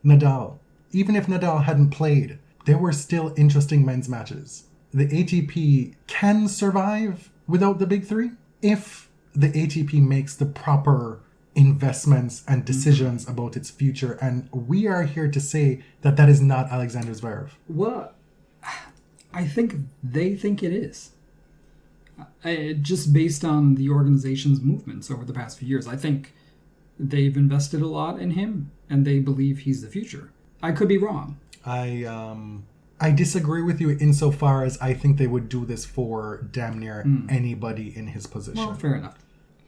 [SPEAKER 3] Nadal. Even if Nadal hadn't played, there were still interesting men's matches. The ATP can survive without the big 3 if the ATP makes the proper investments and decisions about its future. And we are here to say that that is not Alexander Zverev.
[SPEAKER 2] Well, I think they think it is. Just based on the organization's movements over the past few years, I think they've invested a lot in him, and they believe he's the future. I could be wrong.
[SPEAKER 3] I disagree with you insofar as I think they would do this for damn near anybody in his position.
[SPEAKER 2] Well, fair enough.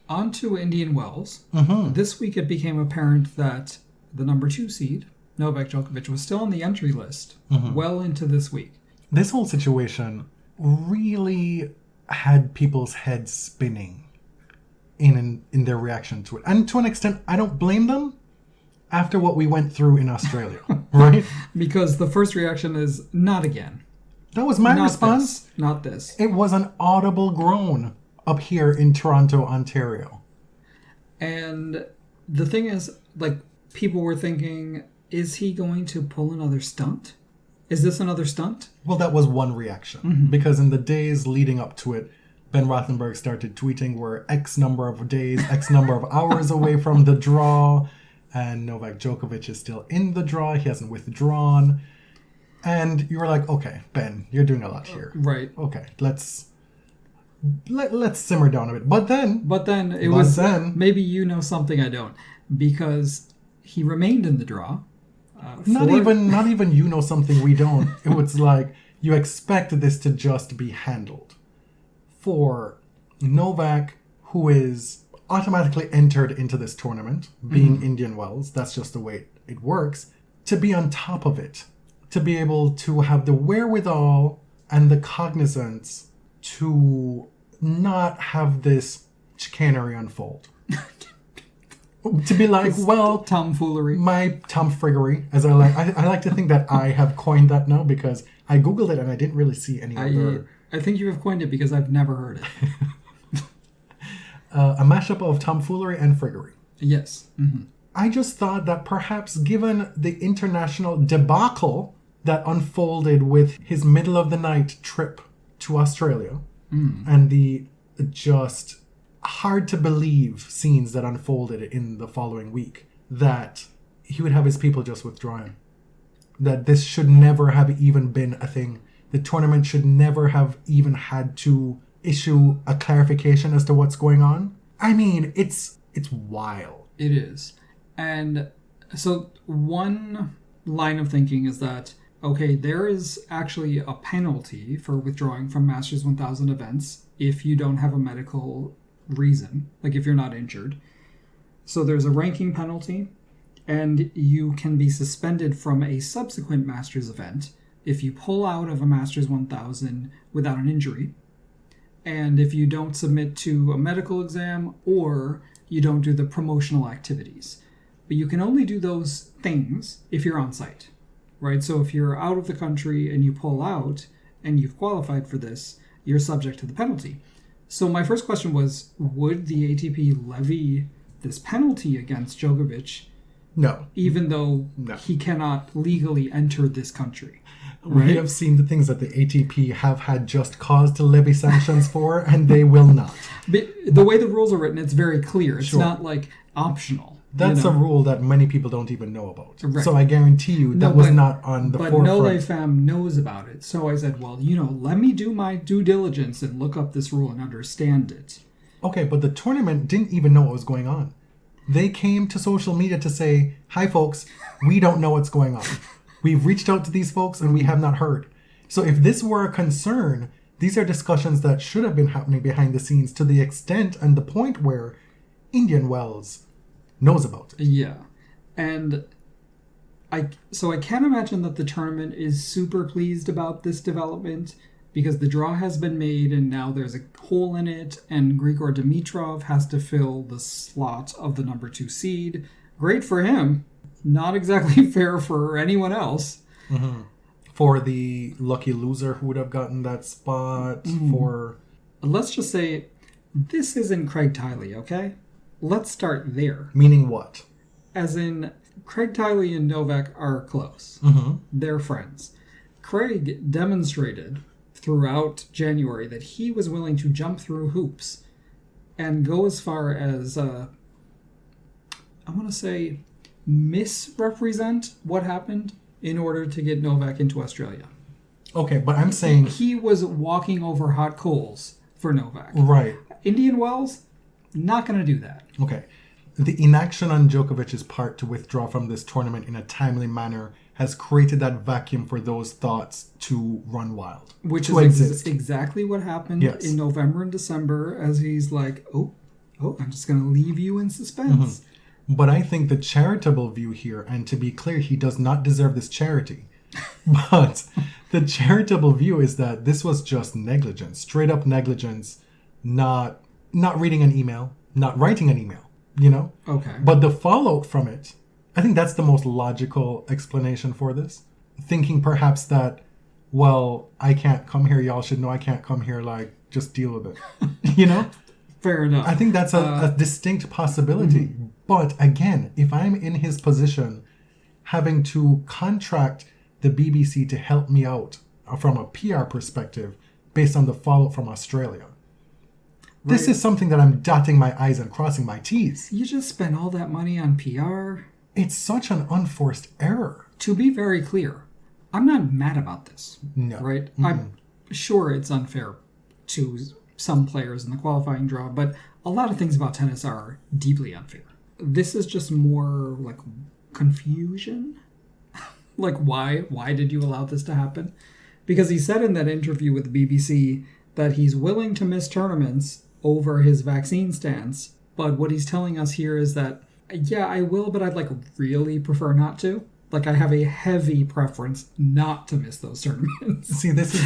[SPEAKER 2] On to Indian Wells. This week it became apparent that the number 2 seed, Novak Djokovic, was still on the entry list well into this week.
[SPEAKER 3] This whole situation really had people's heads spinning in their reaction to it. And to an extent, I don't blame them after what we went through in Australia, right?
[SPEAKER 2] Because the first reaction is, not again.
[SPEAKER 3] That was my response.
[SPEAKER 2] Not this.
[SPEAKER 3] It was an audible groan up here in Toronto, Ontario.
[SPEAKER 2] And the thing is, like, people were thinking, is he going to pull another stunt? Is this another stunt?
[SPEAKER 3] Well, that was one reaction. Because in the days leading up to it, Ben Rothenberg started tweeting we're X number of days, X number of hours away from the draw, and Novak Djokovic is still in the draw. He hasn't withdrawn. And you were like, okay, Ben, you're doing a lot here.
[SPEAKER 2] Right.
[SPEAKER 3] Okay, let's simmer down a bit. But then
[SPEAKER 2] it was maybe you know something I don't, because he remained in the draw.
[SPEAKER 3] Not even you know something we don't. It was like you expect this to just be handled. For Novak, who is automatically entered into this tournament, being Indian Wells. That's just the way it works. To be on top of it, to be able to have the wherewithal and the cognizance to not have this chicanery unfold. To be like, well,
[SPEAKER 2] tomfoolery.
[SPEAKER 3] My tomfriggery, as I like to think that I have coined that now because I googled it and I didn't really see any other.
[SPEAKER 2] I think you have coined it because I've never heard it.
[SPEAKER 3] A mashup of tomfoolery and friggery.
[SPEAKER 2] Yes. Mm-hmm.
[SPEAKER 3] I just thought that perhaps given the international debacle that unfolded with his middle of the night trip to Australia and the just hard to believe scenes that unfolded in the following week, that he would have his people just withdrawing. That this should never have even been a thing. The tournament should never have even had to issue a clarification as to what's going on. I mean, it's wild.
[SPEAKER 2] It is. And so one line of thinking is that, okay, there is actually a penalty for withdrawing from Masters 1000 events if you don't have a medical reason, like if you're not injured. So there's a ranking penalty, and you can be suspended from a subsequent Masters event if you pull out of a Masters 1000 without an injury, and if you don't submit to a medical exam or you don't do the promotional activities. But you can only do those things if you're on site, right? So if you're out of the country and you pull out and you've qualified for this, you're subject to the penalty. So my first question was, would the ATP levy this penalty against Djokovic?
[SPEAKER 3] No.
[SPEAKER 2] Even though he cannot legally enter this country. Right?
[SPEAKER 3] We have seen the things that the ATP have had just cause to levy sanctions for, and they will not.
[SPEAKER 2] But the way the rules are written, it's very clear. It's
[SPEAKER 3] Sure.
[SPEAKER 2] not like optional.
[SPEAKER 3] That's a rule that many people don't even know about.
[SPEAKER 2] Right.
[SPEAKER 3] So I guarantee you that was not on the forefront.
[SPEAKER 2] But Leylah Fam knows about it. So I said, well, let me do my due diligence and look up this rule and understand it.
[SPEAKER 3] Okay, but the tournament didn't even know what was going on. They came to social media to say, hi folks, we don't know what's going on. We've reached out to these folks and we have not heard. So if this were a concern, these are discussions that should have been happening behind the scenes to the extent and the point where Indian Wells knows about it.
[SPEAKER 2] Yeah. And I can't imagine that the tournament is super pleased about this development, because the draw has been made and now there's a hole in it, and Grigor Dimitrov has to fill the slot of the number 2 seed. Great for him. Not exactly fair for anyone else.
[SPEAKER 3] Mm-hmm. For the lucky loser who would have gotten that spot. For
[SPEAKER 2] let's just say this isn't Craig Tiley, okay? Let's start there.
[SPEAKER 3] Meaning what?
[SPEAKER 2] As in, Craig Tiley and Novak are close. They're friends. Craig demonstrated throughout January that he was willing to jump through hoops and go as far as, I want to say, misrepresent what happened in order to get Novak into Australia.
[SPEAKER 3] Okay, but I'm saying...
[SPEAKER 2] He was walking over hot coals for Novak.
[SPEAKER 3] Right.
[SPEAKER 2] Indian Wells, not going to do that.
[SPEAKER 3] Okay. The inaction on Djokovic's part to withdraw from this tournament in a timely manner has created that vacuum for those thoughts to run wild.
[SPEAKER 2] Which
[SPEAKER 3] to
[SPEAKER 2] is
[SPEAKER 3] exist.
[SPEAKER 2] Exactly what happened
[SPEAKER 3] Yes.
[SPEAKER 2] in November and December, as he's like, oh, I'm just going to leave you in suspense.
[SPEAKER 3] But I think the charitable view here, and to be clear, he does not deserve this charity. But the charitable view is that this was just negligence, straight up negligence, not reading an email, not writing an email,
[SPEAKER 2] Okay.
[SPEAKER 3] But the fallout from it, I think that's the most logical explanation for this. Thinking perhaps that, well, I can't come here, y'all should know I can't come here, just deal with it.
[SPEAKER 2] Fair enough.
[SPEAKER 3] I think that's a distinct possibility. But again, if I'm in his position, having to contract the BBC to help me out from a PR perspective based on the fallout from Australia, this is something that I'm dotting my I's and crossing my T's.
[SPEAKER 2] You just spent all that money on PR.
[SPEAKER 3] It's such an unforced error.
[SPEAKER 2] To be very clear, I'm not mad about this.
[SPEAKER 3] No.
[SPEAKER 2] Right?
[SPEAKER 3] Mm-hmm.
[SPEAKER 2] I'm sure it's unfair to some players in the qualifying draw, but a lot of things about tennis are deeply unfair. This is just more like confusion. Why did you allow this to happen? Because he said in that interview with the BBC that he's willing to miss tournaments over his vaccine stance, But what he's telling us here is that, yeah, I will, but I'd like really prefer not to. Like, I have a heavy preference not to miss those tournaments.
[SPEAKER 3] See, this is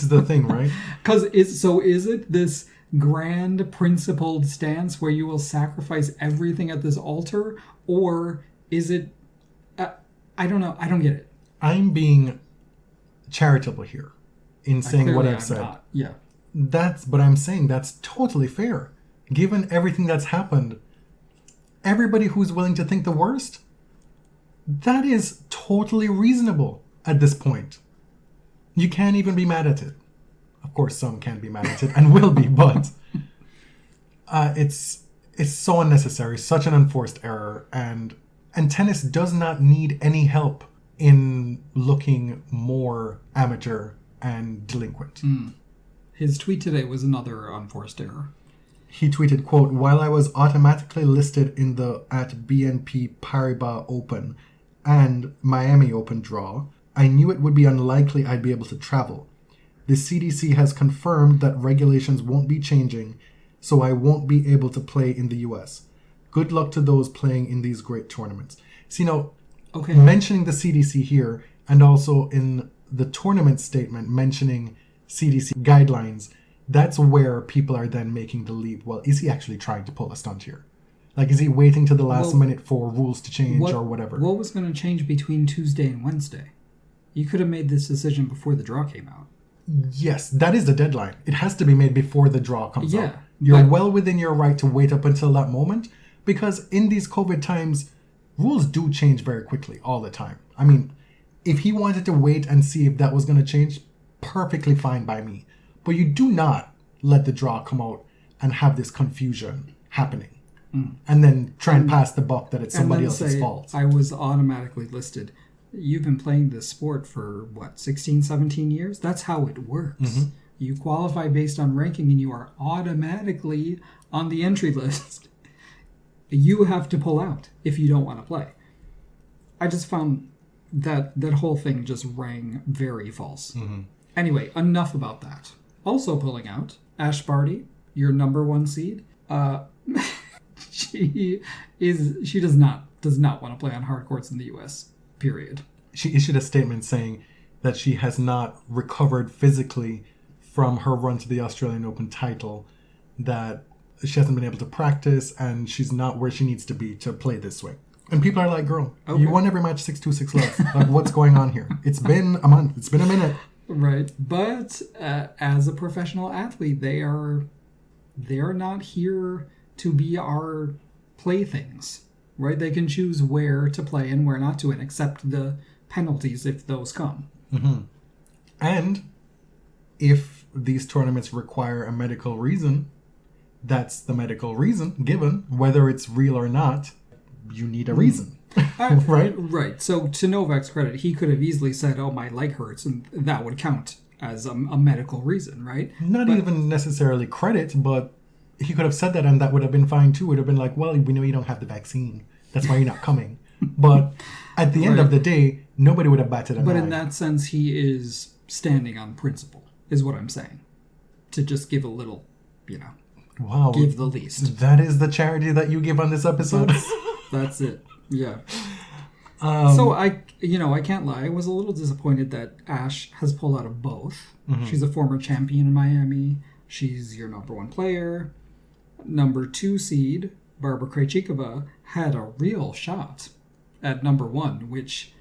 [SPEAKER 3] the thing, right?
[SPEAKER 2] Because is it this grand principled stance where you will sacrifice everything at this altar, or is it? I don't know. I don't get it.
[SPEAKER 3] I'm being charitable here in saying what I've
[SPEAKER 2] I'm
[SPEAKER 3] said.
[SPEAKER 2] not. Yeah.
[SPEAKER 3] But I'm saying that's totally fair. Given everything that's happened, everybody who's willing to think the worst, that is totally reasonable at this point. You can't even be mad at it. Of course, some can be mad at it and will be, but it's so unnecessary, such an unforced error, and tennis does not need any help in looking more amateur and delinquent.
[SPEAKER 2] His tweet today was another unforced error.
[SPEAKER 3] He tweeted, quote, "While I was automatically listed in the at BNP Paribas Open and Miami Open draw, I knew it would be unlikely I'd be able to travel. The CDC has confirmed that regulations won't be changing, so I won't be able to play in the US. Good luck to those playing in these great tournaments." See, now,
[SPEAKER 2] Okay.
[SPEAKER 3] mentioning the CDC here, and also in the tournament statement mentioning CDC guidelines, that's where people are then making the leap. Well, is he actually trying to pull a stunt here? Like, is he waiting to the last minute for rules to change or whatever?
[SPEAKER 2] What was going to change between Tuesday and Wednesday? You could have made this decision before the draw came out.
[SPEAKER 3] Yes, that is the deadline. It has to be made before the draw comes out.
[SPEAKER 2] Yeah,
[SPEAKER 3] You're well within your right to wait up until that moment, because in these COVID times, rules do change very quickly all the time. I mean, if he wanted to wait and see if that was going to change, perfectly fine by me. But you do not let the draw come out and have this confusion happening. And then try and pass the buck that it's somebody else's fault.
[SPEAKER 2] I was automatically listed. You've been playing this sport for, 16, 17 years? That's how it works.
[SPEAKER 3] Mm-hmm.
[SPEAKER 2] You qualify based on ranking and you are automatically on the entry list. You have to pull out if you don't want to play. I just found that whole thing just rang very false.
[SPEAKER 3] Mm-hmm.
[SPEAKER 2] Anyway, enough about that. Also pulling out, Ash Barty, your number one seed. She does not want to play on hard courts in the US. Period.
[SPEAKER 3] She issued a statement saying that she has not recovered physically from her run to the Australian Open title, that she hasn't been able to practice, and she's not where she needs to be to play this way. And people are like, girl, you won every match 6-2, 6-love. Like, what's going on here? It's been a month. It's been a minute.
[SPEAKER 2] Right. But as a professional athlete, they're not here to be our playthings. Right? They can choose where to play and where not to, and accept the penalties if those come.
[SPEAKER 3] Mm-hmm. And if these tournaments require a medical reason, that's the medical reason given, whether it's real or not. You need a reason, right?
[SPEAKER 2] Right. So to Novak's credit, he could have easily said, "Oh, my leg hurts," and that would count as a medical reason, right?
[SPEAKER 3] Not even necessarily credit, but he could have said that, and that would have been fine too. It would have been like, "Well, we know you don't have the vaccine. That's why you're not coming." But at the end of the day, nobody would have batted an eye.
[SPEAKER 2] But in that sense, he is standing on principle, is what I'm saying. To just give a little,
[SPEAKER 3] wow,
[SPEAKER 2] give the least.
[SPEAKER 3] That is the charity that you give on this episode.
[SPEAKER 2] That's it. Yeah. So I can't lie. I was a little disappointed that Ash has pulled out of both. Mm-hmm. She's a former champion in Miami. She's your number one player. Number 2 seed, Barbara Krejcikova, had a real shot at number 1, which,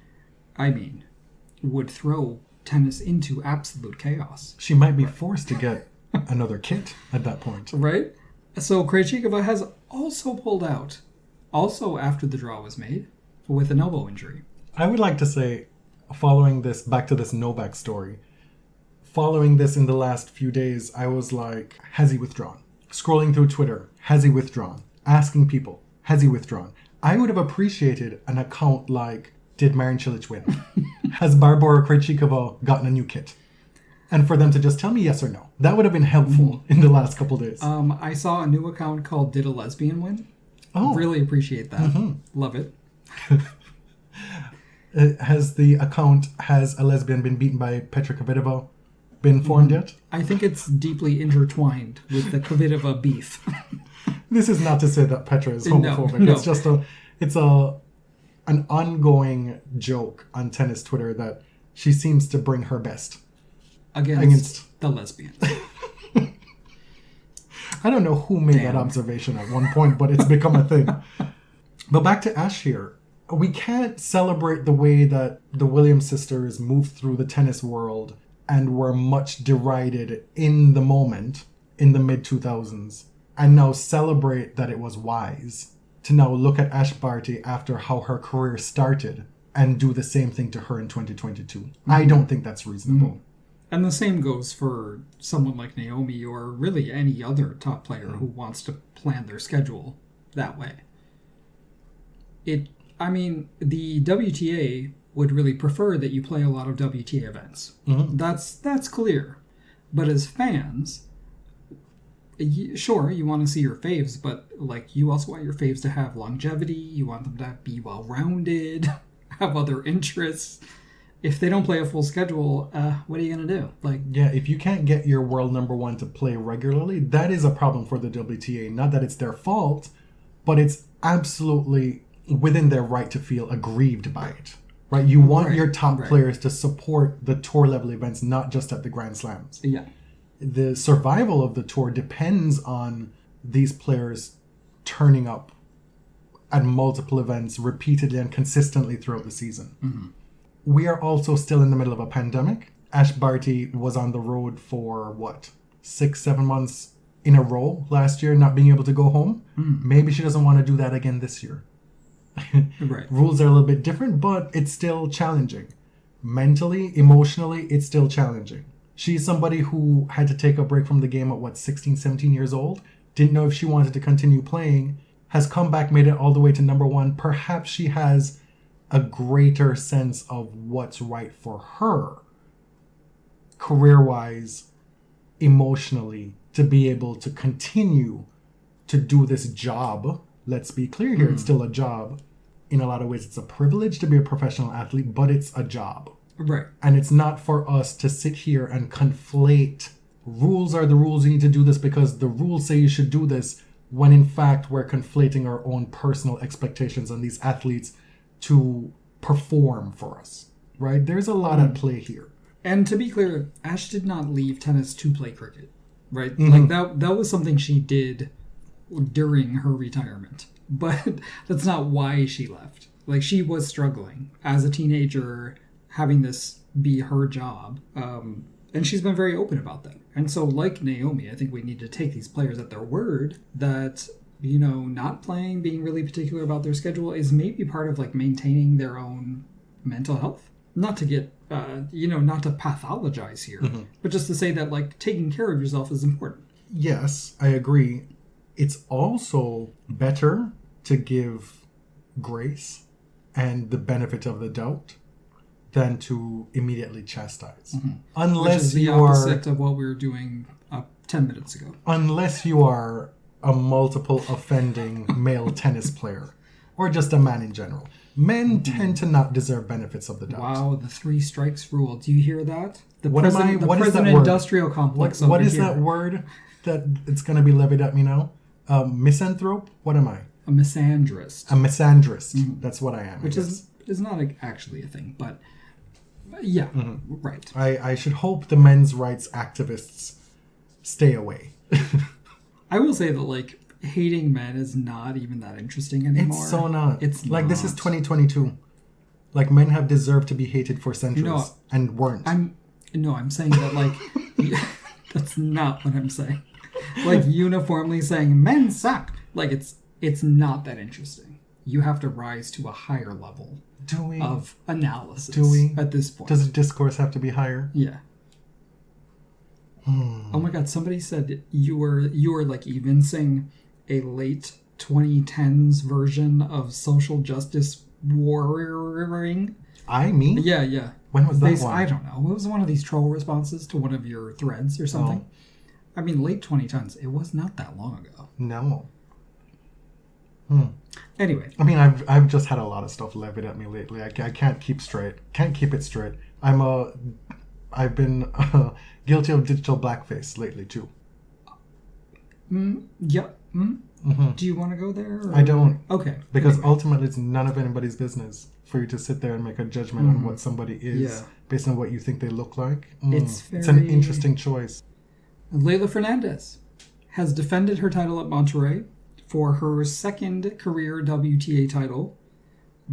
[SPEAKER 2] would throw tennis into absolute chaos.
[SPEAKER 3] She might be forced to get another kit at that point.
[SPEAKER 2] Right? So Krejcikova has also pulled out. Also after the draw was made, with an elbow injury.
[SPEAKER 3] I would like to say, following this, back to this Novak story, following this in the last few days, I was like, has he withdrawn? Scrolling through Twitter, has he withdrawn? Asking people, has he withdrawn? I would have appreciated an account like, did Marin Cilic win? Has Barbara Krejcikova gotten a new kit? And for them to just tell me yes or no. That would have been helpful in the last couple days.
[SPEAKER 2] I saw a new account called Did a Lesbian Win?
[SPEAKER 3] Oh.
[SPEAKER 2] Really appreciate that. Mm-hmm. Love it.
[SPEAKER 3] Has a lesbian been beaten by Petra Kvitova been formed yet?
[SPEAKER 2] I think it's deeply intertwined with the Kvitova beef.
[SPEAKER 3] This is not to say that Petra is homophobic.
[SPEAKER 2] No.
[SPEAKER 3] It's just an ongoing joke on tennis Twitter that she seems to bring her best
[SPEAKER 2] against the lesbians.
[SPEAKER 3] I don't know who made that observation at one point, but it's become a thing. But back to Ash here. We can't celebrate the way that the Williams sisters moved through the tennis world and were much derided in the moment in the mid-2000s, and now celebrate that it was wise to now look at Ash Barty after how her career started and do the same thing to her in 2022. Mm-hmm. I don't think that's reasonable.
[SPEAKER 2] Mm-hmm. And the same goes for someone like Naomi or really any other top player who wants to plan their schedule that way. The WTA would really prefer that you play a lot of WTA events. Mm-hmm. That's clear. But as fans, sure, you want to see your faves, but like you also want your faves to have longevity. You want them to be well-rounded, have other interests. If they don't play a full schedule, what are you going to do?
[SPEAKER 3] If you can't get your world number one to play regularly, that is a problem for the WTA. Not that it's their fault, but it's absolutely within their right to feel aggrieved by it. Right? You want your top players to support the tour level events, not just at the Grand Slams.
[SPEAKER 2] Yeah.
[SPEAKER 3] The survival of the tour depends on these players turning up at multiple events repeatedly and consistently throughout the season. Mm-hmm. We are also still in the middle of a pandemic. Ash Barty was on the road for 6-7 months in a row last year, not being able to go home. Maybe she doesn't want to do that again this year.
[SPEAKER 2] Right.
[SPEAKER 3] Rules are a little bit different, but it's still challenging. Mentally, emotionally, it's still challenging. She's somebody who had to take a break from the game at 16, 17 years old. Didn't know if she wanted to continue playing. Has come back, made it all the way to number one. Perhaps she has a greater sense of what's right for her, career-wise, emotionally, to be able to continue to do this job. Let's be clear here, it's still a job. In a lot of ways, it's a privilege to be a professional athlete, but it's a job.
[SPEAKER 2] Right.
[SPEAKER 3] And it's not for us to sit here and conflate rules are the rules, you need to do this because the rules say you should do this, when in fact we're conflating our own personal expectations on these athletes to perform for us, right? There's a lot at play here.
[SPEAKER 2] And to be clear, Ash did not leave tennis to play cricket, right? Mm-hmm. Like that was something she did during her retirement, but that's not why she left. Like she was struggling as a teenager, having this be her job, and she's been very open about that. And so, like Naomi, I think we need to take these players at their word that, not playing, being really particular about their schedule is maybe part of like maintaining their own mental health. Not to get, not to pathologize here, but just to say that like taking care of yourself is important.
[SPEAKER 3] Yes, I agree. It's also better to give grace and the benefit of the doubt than to immediately chastise. Mm-hmm. Unless
[SPEAKER 2] which is the opposite of what we were doing 10 minutes ago.
[SPEAKER 3] Unless you are a multiple offending male tennis player or just a man in general. Men tend to not deserve benefits of the doubt.
[SPEAKER 2] Wow, the 3 strikes rule. Do you hear that? The
[SPEAKER 3] what
[SPEAKER 2] prison,
[SPEAKER 3] am I?
[SPEAKER 2] the
[SPEAKER 3] what
[SPEAKER 2] prison
[SPEAKER 3] is that
[SPEAKER 2] industrial word? Complex.
[SPEAKER 3] What is that word that it's going to be levied at me now? Misanthrope? What am I?
[SPEAKER 2] A misandrist.
[SPEAKER 3] A misandrist. Mm-hmm. That's what I am.
[SPEAKER 2] Which is not actually a thing, but yeah, right.
[SPEAKER 3] I should hope the men's rights activists stay away.
[SPEAKER 2] I will say that like hating men is not even that interesting anymore.
[SPEAKER 3] It's so not.
[SPEAKER 2] It's
[SPEAKER 3] like
[SPEAKER 2] not.
[SPEAKER 3] This is 2022. Like men have deserved to be hated for centuries and weren't.
[SPEAKER 2] I'm saying that like that's not what I'm saying. Like uniformly saying men suck. Like it's not that interesting. You have to rise to a higher level of analysis.
[SPEAKER 3] Do we?
[SPEAKER 2] At this point.
[SPEAKER 3] Does the discourse have to be higher?
[SPEAKER 2] Yeah. Oh my god, somebody said you were like evincing a late 2010s version of social justice warrioring.
[SPEAKER 3] Me?
[SPEAKER 2] Yeah.
[SPEAKER 3] When was that one?
[SPEAKER 2] I don't know. It was one of these troll responses to one of your threads or something. I mean, late 2010s. It was not that long ago.
[SPEAKER 3] No.
[SPEAKER 2] Anyway.
[SPEAKER 3] I mean, I've just had a lot of stuff levied at me lately. I can't keep straight. Can't keep it straight. I've been guilty of digital blackface lately too.
[SPEAKER 2] Yep. Do you want to go there? Or?
[SPEAKER 3] I don't.
[SPEAKER 2] Okay.
[SPEAKER 3] Because
[SPEAKER 2] anyway.
[SPEAKER 3] ultimately it's none of anybody's business for you to sit there and make a judgment on what somebody is
[SPEAKER 2] Yeah.
[SPEAKER 3] based on what you think they look like.
[SPEAKER 2] It's
[SPEAKER 3] It's an
[SPEAKER 2] very-
[SPEAKER 3] interesting choice.
[SPEAKER 2] Leylah Fernandez has defended her title at Monterrey for her second career WTA title,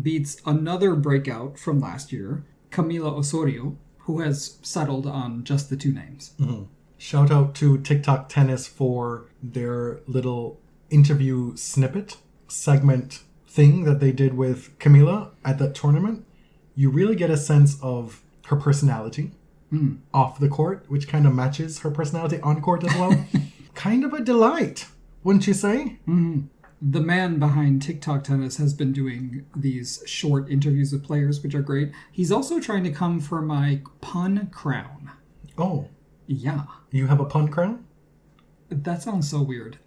[SPEAKER 2] beats another breakout from last year, Camila Osorio, who has settled on just the two names.
[SPEAKER 3] Shout out to TikTok Tennis for their little interview snippet segment thing that they did with Camila at that tournament. You really get a sense of her personality off the court, which kind of matches her personality on court as well. Kind of a delight, wouldn't you say?
[SPEAKER 2] The man behind TikTok Tennis has been doing these short interviews with players, which are great. He's also trying to come for my pun crown.
[SPEAKER 3] Oh,
[SPEAKER 2] Yeah.
[SPEAKER 3] you have a pun crown?
[SPEAKER 2] That sounds so weird.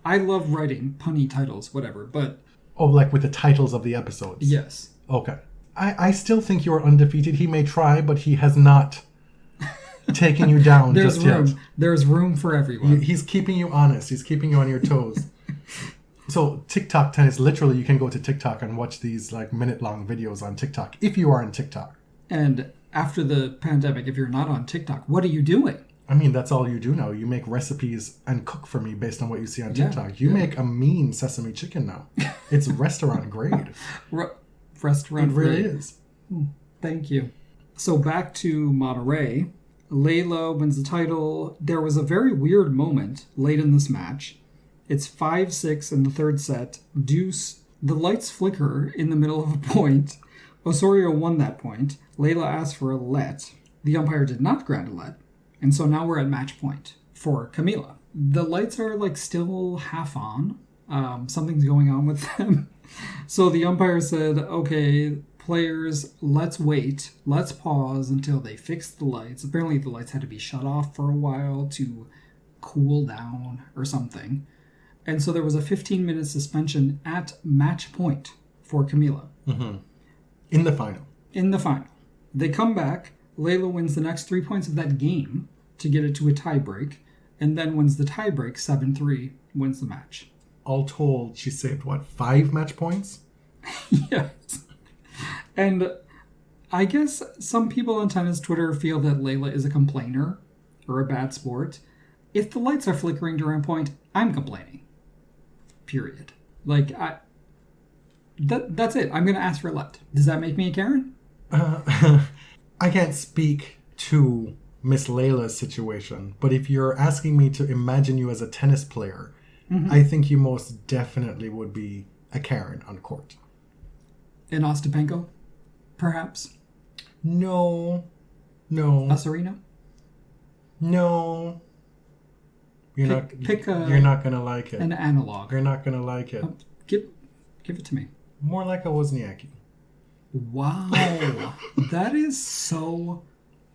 [SPEAKER 2] I love writing punny titles, whatever, but
[SPEAKER 3] Oh, like with the titles of the episodes?
[SPEAKER 2] yes.
[SPEAKER 3] Okay. I still think you are undefeated. He may try, but he has not taken you down
[SPEAKER 2] There's
[SPEAKER 3] just
[SPEAKER 2] room.
[SPEAKER 3] yet.
[SPEAKER 2] There's room for everyone.
[SPEAKER 3] He's keeping you honest. He's keeping you on your toes. So TikTok Tennis, literally you can go to TikTok and watch these like minute-long videos on TikTok if you are on TikTok.
[SPEAKER 2] And after the pandemic, if you're not on TikTok, what are you doing?
[SPEAKER 3] I mean, that's all you do now. You make recipes and cook for me based on what you see on
[SPEAKER 2] Yeah,
[SPEAKER 3] TikTok. You make a mean sesame chicken now. It's restaurant grade.
[SPEAKER 2] Restaurant
[SPEAKER 3] It really
[SPEAKER 2] grade.
[SPEAKER 3] is.
[SPEAKER 2] Thank you. So back to Monterrey. Leylah wins the title. There was a very weird moment late in this match. It's 5-6 in the third set. Deuce. The lights flicker in the middle of a point. Osorio won that point. Leylah asked for a let. The umpire did not grant a let. And so now we're at match point for Camila. The lights are like still half on. Something's going on with them. So the umpire said, okay, players, let's wait. Let's pause until they fix the lights. Apparently the lights had to be shut off for a while to cool down or something. And so there was a 15-minute suspension at match point for Camila.
[SPEAKER 3] In the final.
[SPEAKER 2] In the final. They come back. Leylah wins the next 3 points of that game to get it to a tiebreak, and then wins the tiebreak 7-3, wins the match.
[SPEAKER 3] All told, she saved, 5 match points?
[SPEAKER 2] Yes. And I guess some people on tennis Twitter feel that Leylah is a complainer or a bad sport. If the lights are flickering during a point, I'm complaining. Period. Like, that's it. I'm going to ask for a let. Does that make me a Karen?
[SPEAKER 3] I can't speak to Miss Leylah's situation, but if you're asking me to imagine you as a tennis player, I think you most definitely would be a Karen on court.
[SPEAKER 2] In Ostapenko, perhaps?
[SPEAKER 3] No.
[SPEAKER 2] A Serena?
[SPEAKER 3] No. You're
[SPEAKER 2] Pick
[SPEAKER 3] not gonna like it.
[SPEAKER 2] an analog.
[SPEAKER 3] You're not gonna like it.
[SPEAKER 2] Give it to me.
[SPEAKER 3] More like a Wozniacki.
[SPEAKER 2] Wow. That is so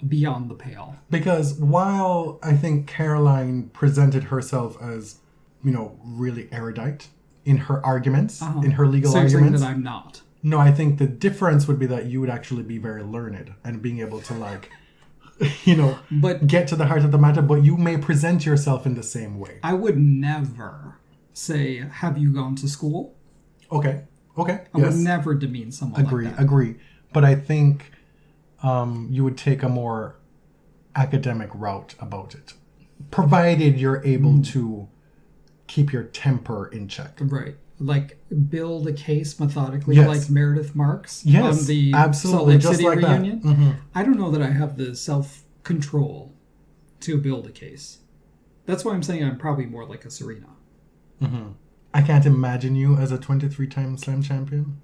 [SPEAKER 2] beyond the pale.
[SPEAKER 3] Because while I think Caroline presented herself as, really erudite in her arguments, in her legal
[SPEAKER 2] So you're saying
[SPEAKER 3] arguments.
[SPEAKER 2] that I'm not.
[SPEAKER 3] No, I think the difference would be that you would actually be very learned and being able to
[SPEAKER 2] But
[SPEAKER 3] get to the heart of the matter, but you may present yourself in the same way.
[SPEAKER 2] I would never say, have you gone to school?
[SPEAKER 3] Okay.
[SPEAKER 2] I
[SPEAKER 3] Yes.
[SPEAKER 2] would never demean someone like that.
[SPEAKER 3] Agree. But I think you would take a more academic route about it, provided you're able to keep your temper in check.
[SPEAKER 2] Right. Like, build a case methodically,
[SPEAKER 3] Yes.
[SPEAKER 2] like Meredith Marks
[SPEAKER 3] Yes,
[SPEAKER 2] on the
[SPEAKER 3] absolutely,
[SPEAKER 2] Salt Lake
[SPEAKER 3] just
[SPEAKER 2] City
[SPEAKER 3] like that.
[SPEAKER 2] reunion.
[SPEAKER 3] Mhm.
[SPEAKER 2] I don't know that I have the self-control to build a case. That's why I'm saying I'm probably more like a Serena.
[SPEAKER 3] I can't imagine you as a 23-time slam champion.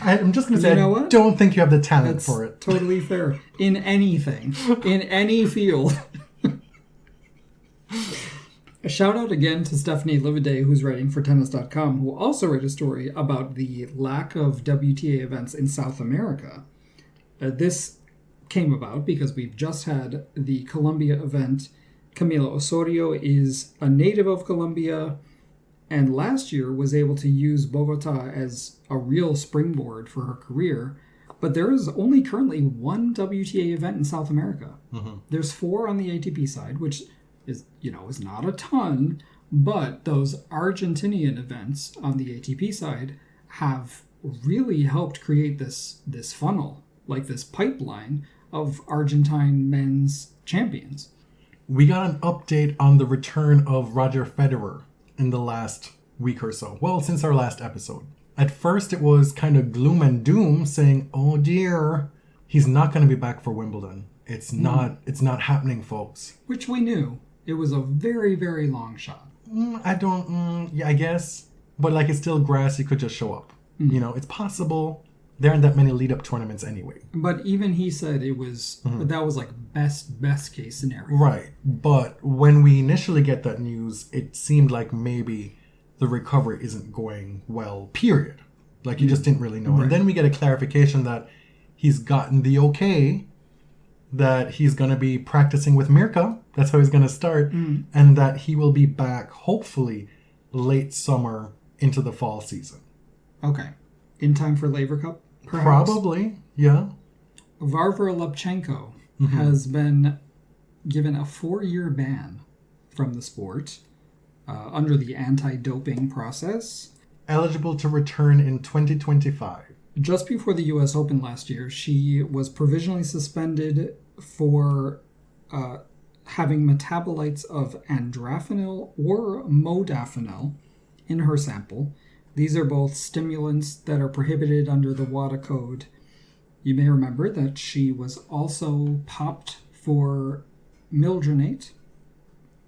[SPEAKER 3] I'm just going to say,
[SPEAKER 2] You know
[SPEAKER 3] I
[SPEAKER 2] what?
[SPEAKER 3] don't think you have the talent
[SPEAKER 2] That's
[SPEAKER 3] for it.
[SPEAKER 2] totally fair. In anything. In any field. A shout out again to Stephanie Livaday, who's writing for tennis.com, who also wrote a story about the lack of WTA events in South America. This came about because we've just had the Colombia event. Camila Osorio is a native of Colombia, and last year was able to use Bogota as a real springboard for her career. But there is only currently one WTA event in South America. There's 4 on the ATP side, which is not a ton, but those Argentinian events on the ATP side have really helped create this funnel, like this pipeline of Argentine men's champions.
[SPEAKER 3] We got an update on the return of Roger Federer in the last week or so. Well, since our last episode. At first, it was kind of gloom and doom, saying, "Oh dear, he's not going to be back for Wimbledon. It's not happening, folks."
[SPEAKER 2] Which we knew. It was a very, very long shot.
[SPEAKER 3] I guess. But like, it's still grass. He could just show up. It's possible. There aren't that many lead-up tournaments anyway.
[SPEAKER 2] But even he said it was that was like best case scenario.
[SPEAKER 3] Right. But when we initially get that news, it seemed like maybe the recovery isn't going well, period. Like, you just didn't really know. Right. And then we get a clarification that he's gotten the okay, that he's going to be practicing with Mirka. That's how he's going to start. And that he will be back, hopefully, late summer into the fall season.
[SPEAKER 2] Okay. In time for Laver Cup, perhaps?
[SPEAKER 3] Probably, yeah.
[SPEAKER 2] Varvara Lepchenko has been given a 4-year ban from the sport under the anti-doping process.
[SPEAKER 3] Eligible to return in 2025.
[SPEAKER 2] Just before the U.S. Open last year, she was provisionally suspended for having metabolites of andraphenol or modafinil in her sample. These are both stimulants that are prohibited under the WADA code. You may remember that she was also popped for mildronate,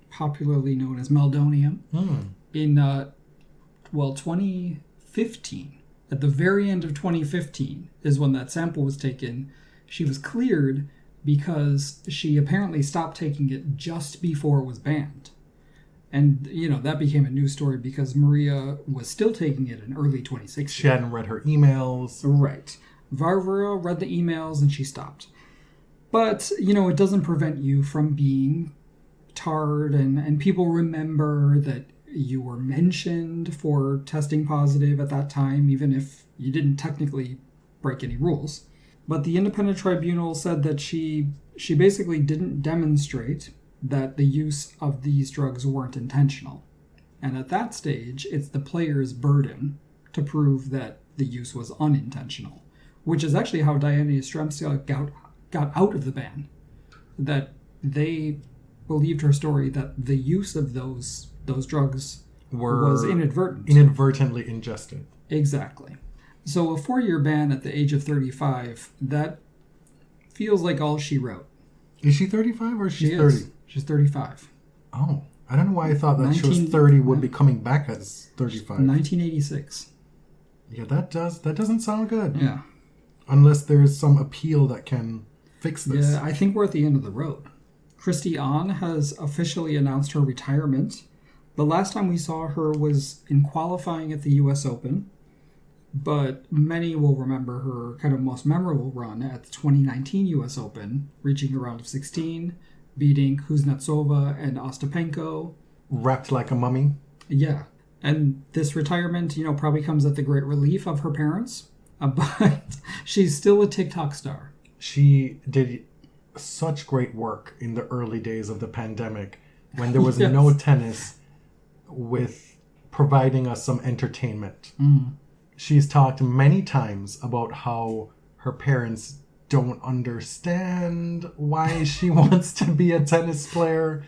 [SPEAKER 2] popularly known as meldonium, in 2015. At the very end of 2015 is when that sample was taken. She was cleared because she apparently stopped taking it just before it was banned. And, that became a news story because Maria was still taking it in early 2016.
[SPEAKER 3] She hadn't read her emails.
[SPEAKER 2] Right. Varvara read the emails and she stopped. But, it doesn't prevent you from being tarred, and people remember that you were mentioned for testing positive at that time, even if you didn't technically break any rules. But the independent tribunal said that she basically didn't demonstrate that the use of these drugs weren't intentional. And at that stage, it's the player's burden to prove that the use was unintentional, which is actually how Diana Yastremska got out of the ban. That they believed her story that the use of those drugs was inadvertent.
[SPEAKER 3] Inadvertently ingested.
[SPEAKER 2] Exactly. So a 4-year ban at the age of 35, that feels like all she wrote.
[SPEAKER 3] Is she 35 or is she 30?
[SPEAKER 2] She's 35.
[SPEAKER 3] Oh, I don't know why I thought that she was 30 would be coming back as 35.
[SPEAKER 2] 1986.
[SPEAKER 3] Yeah, that doesn't sound good.
[SPEAKER 2] Yeah.
[SPEAKER 3] Unless there's some appeal that can fix this.
[SPEAKER 2] Yeah, I think we're at the end of the road. Kristie Ahn has officially announced her retirement. The last time we saw her was in qualifying at the U.S. Open, but many will remember her kind of most memorable run at the 2019 U.S. Open, reaching the round of 16, beating Kuznetsova and Ostapenko.
[SPEAKER 3] Wrapped like a mummy.
[SPEAKER 2] Yeah. And this retirement, probably comes at the great relief of her parents, but she's still a TikTok star.
[SPEAKER 3] She did such great work in the early days of the pandemic when there was
[SPEAKER 2] Yes.
[SPEAKER 3] no tennis, with providing us some entertainment. She's talked many times about how her parents don't understand why she wants to be a tennis player,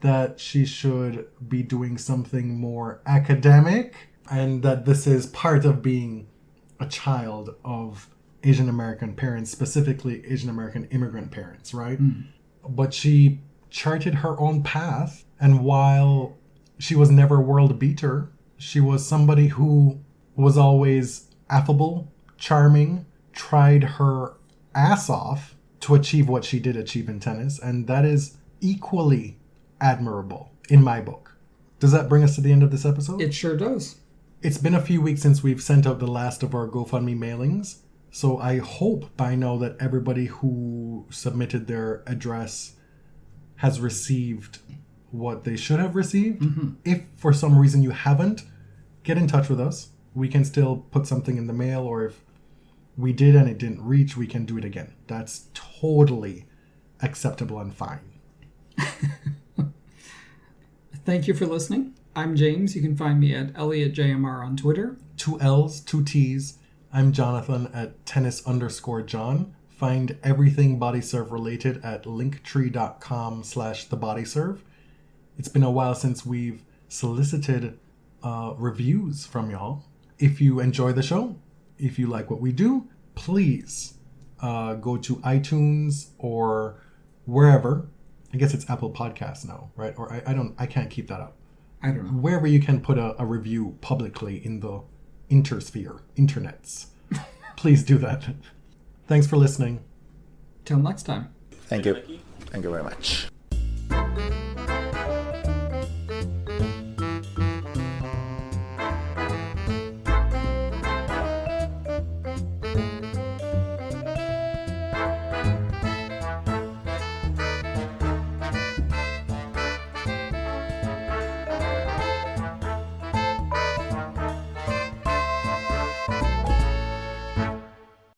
[SPEAKER 3] that she should be doing something more academic, and that this is part of being a child of Asian American parents, specifically Asian American immigrant parents, right? But she charted her own path, and while she was never a world beater, she was somebody who was always affable, charming, tried her ass off to achieve what she did achieve in tennis, and that is equally admirable in my book. Does that bring us to the end of this episode?
[SPEAKER 2] It sure does.
[SPEAKER 3] It's been a few weeks since we've sent out the last of our GoFundMe mailings, so I hope by now that everybody who submitted their address has received what they should have received. If for some reason you haven't, get in touch with us. We can still put something in the mail, or if we did and it didn't reach, we can do it again. That's totally acceptable and fine.
[SPEAKER 2] Thank you for listening. I'm James. You can find me at ElliotJMR on Twitter.
[SPEAKER 3] 2 L's, 2 T's. I'm Jonathan at tennis_John. Find everything body serve related at linktree.com/thebodyserve. It's been a while since we've solicited reviews from y'all. If you enjoy the show, if you like what we do, please go to iTunes or wherever. I guess it's Apple Podcasts now, right? Or I can't keep that up.
[SPEAKER 2] I don't know.
[SPEAKER 3] Wherever you can put a review publicly in the internets. Please do that. Thanks for listening.
[SPEAKER 2] Till next time.
[SPEAKER 4] Thank you. Thank you very much.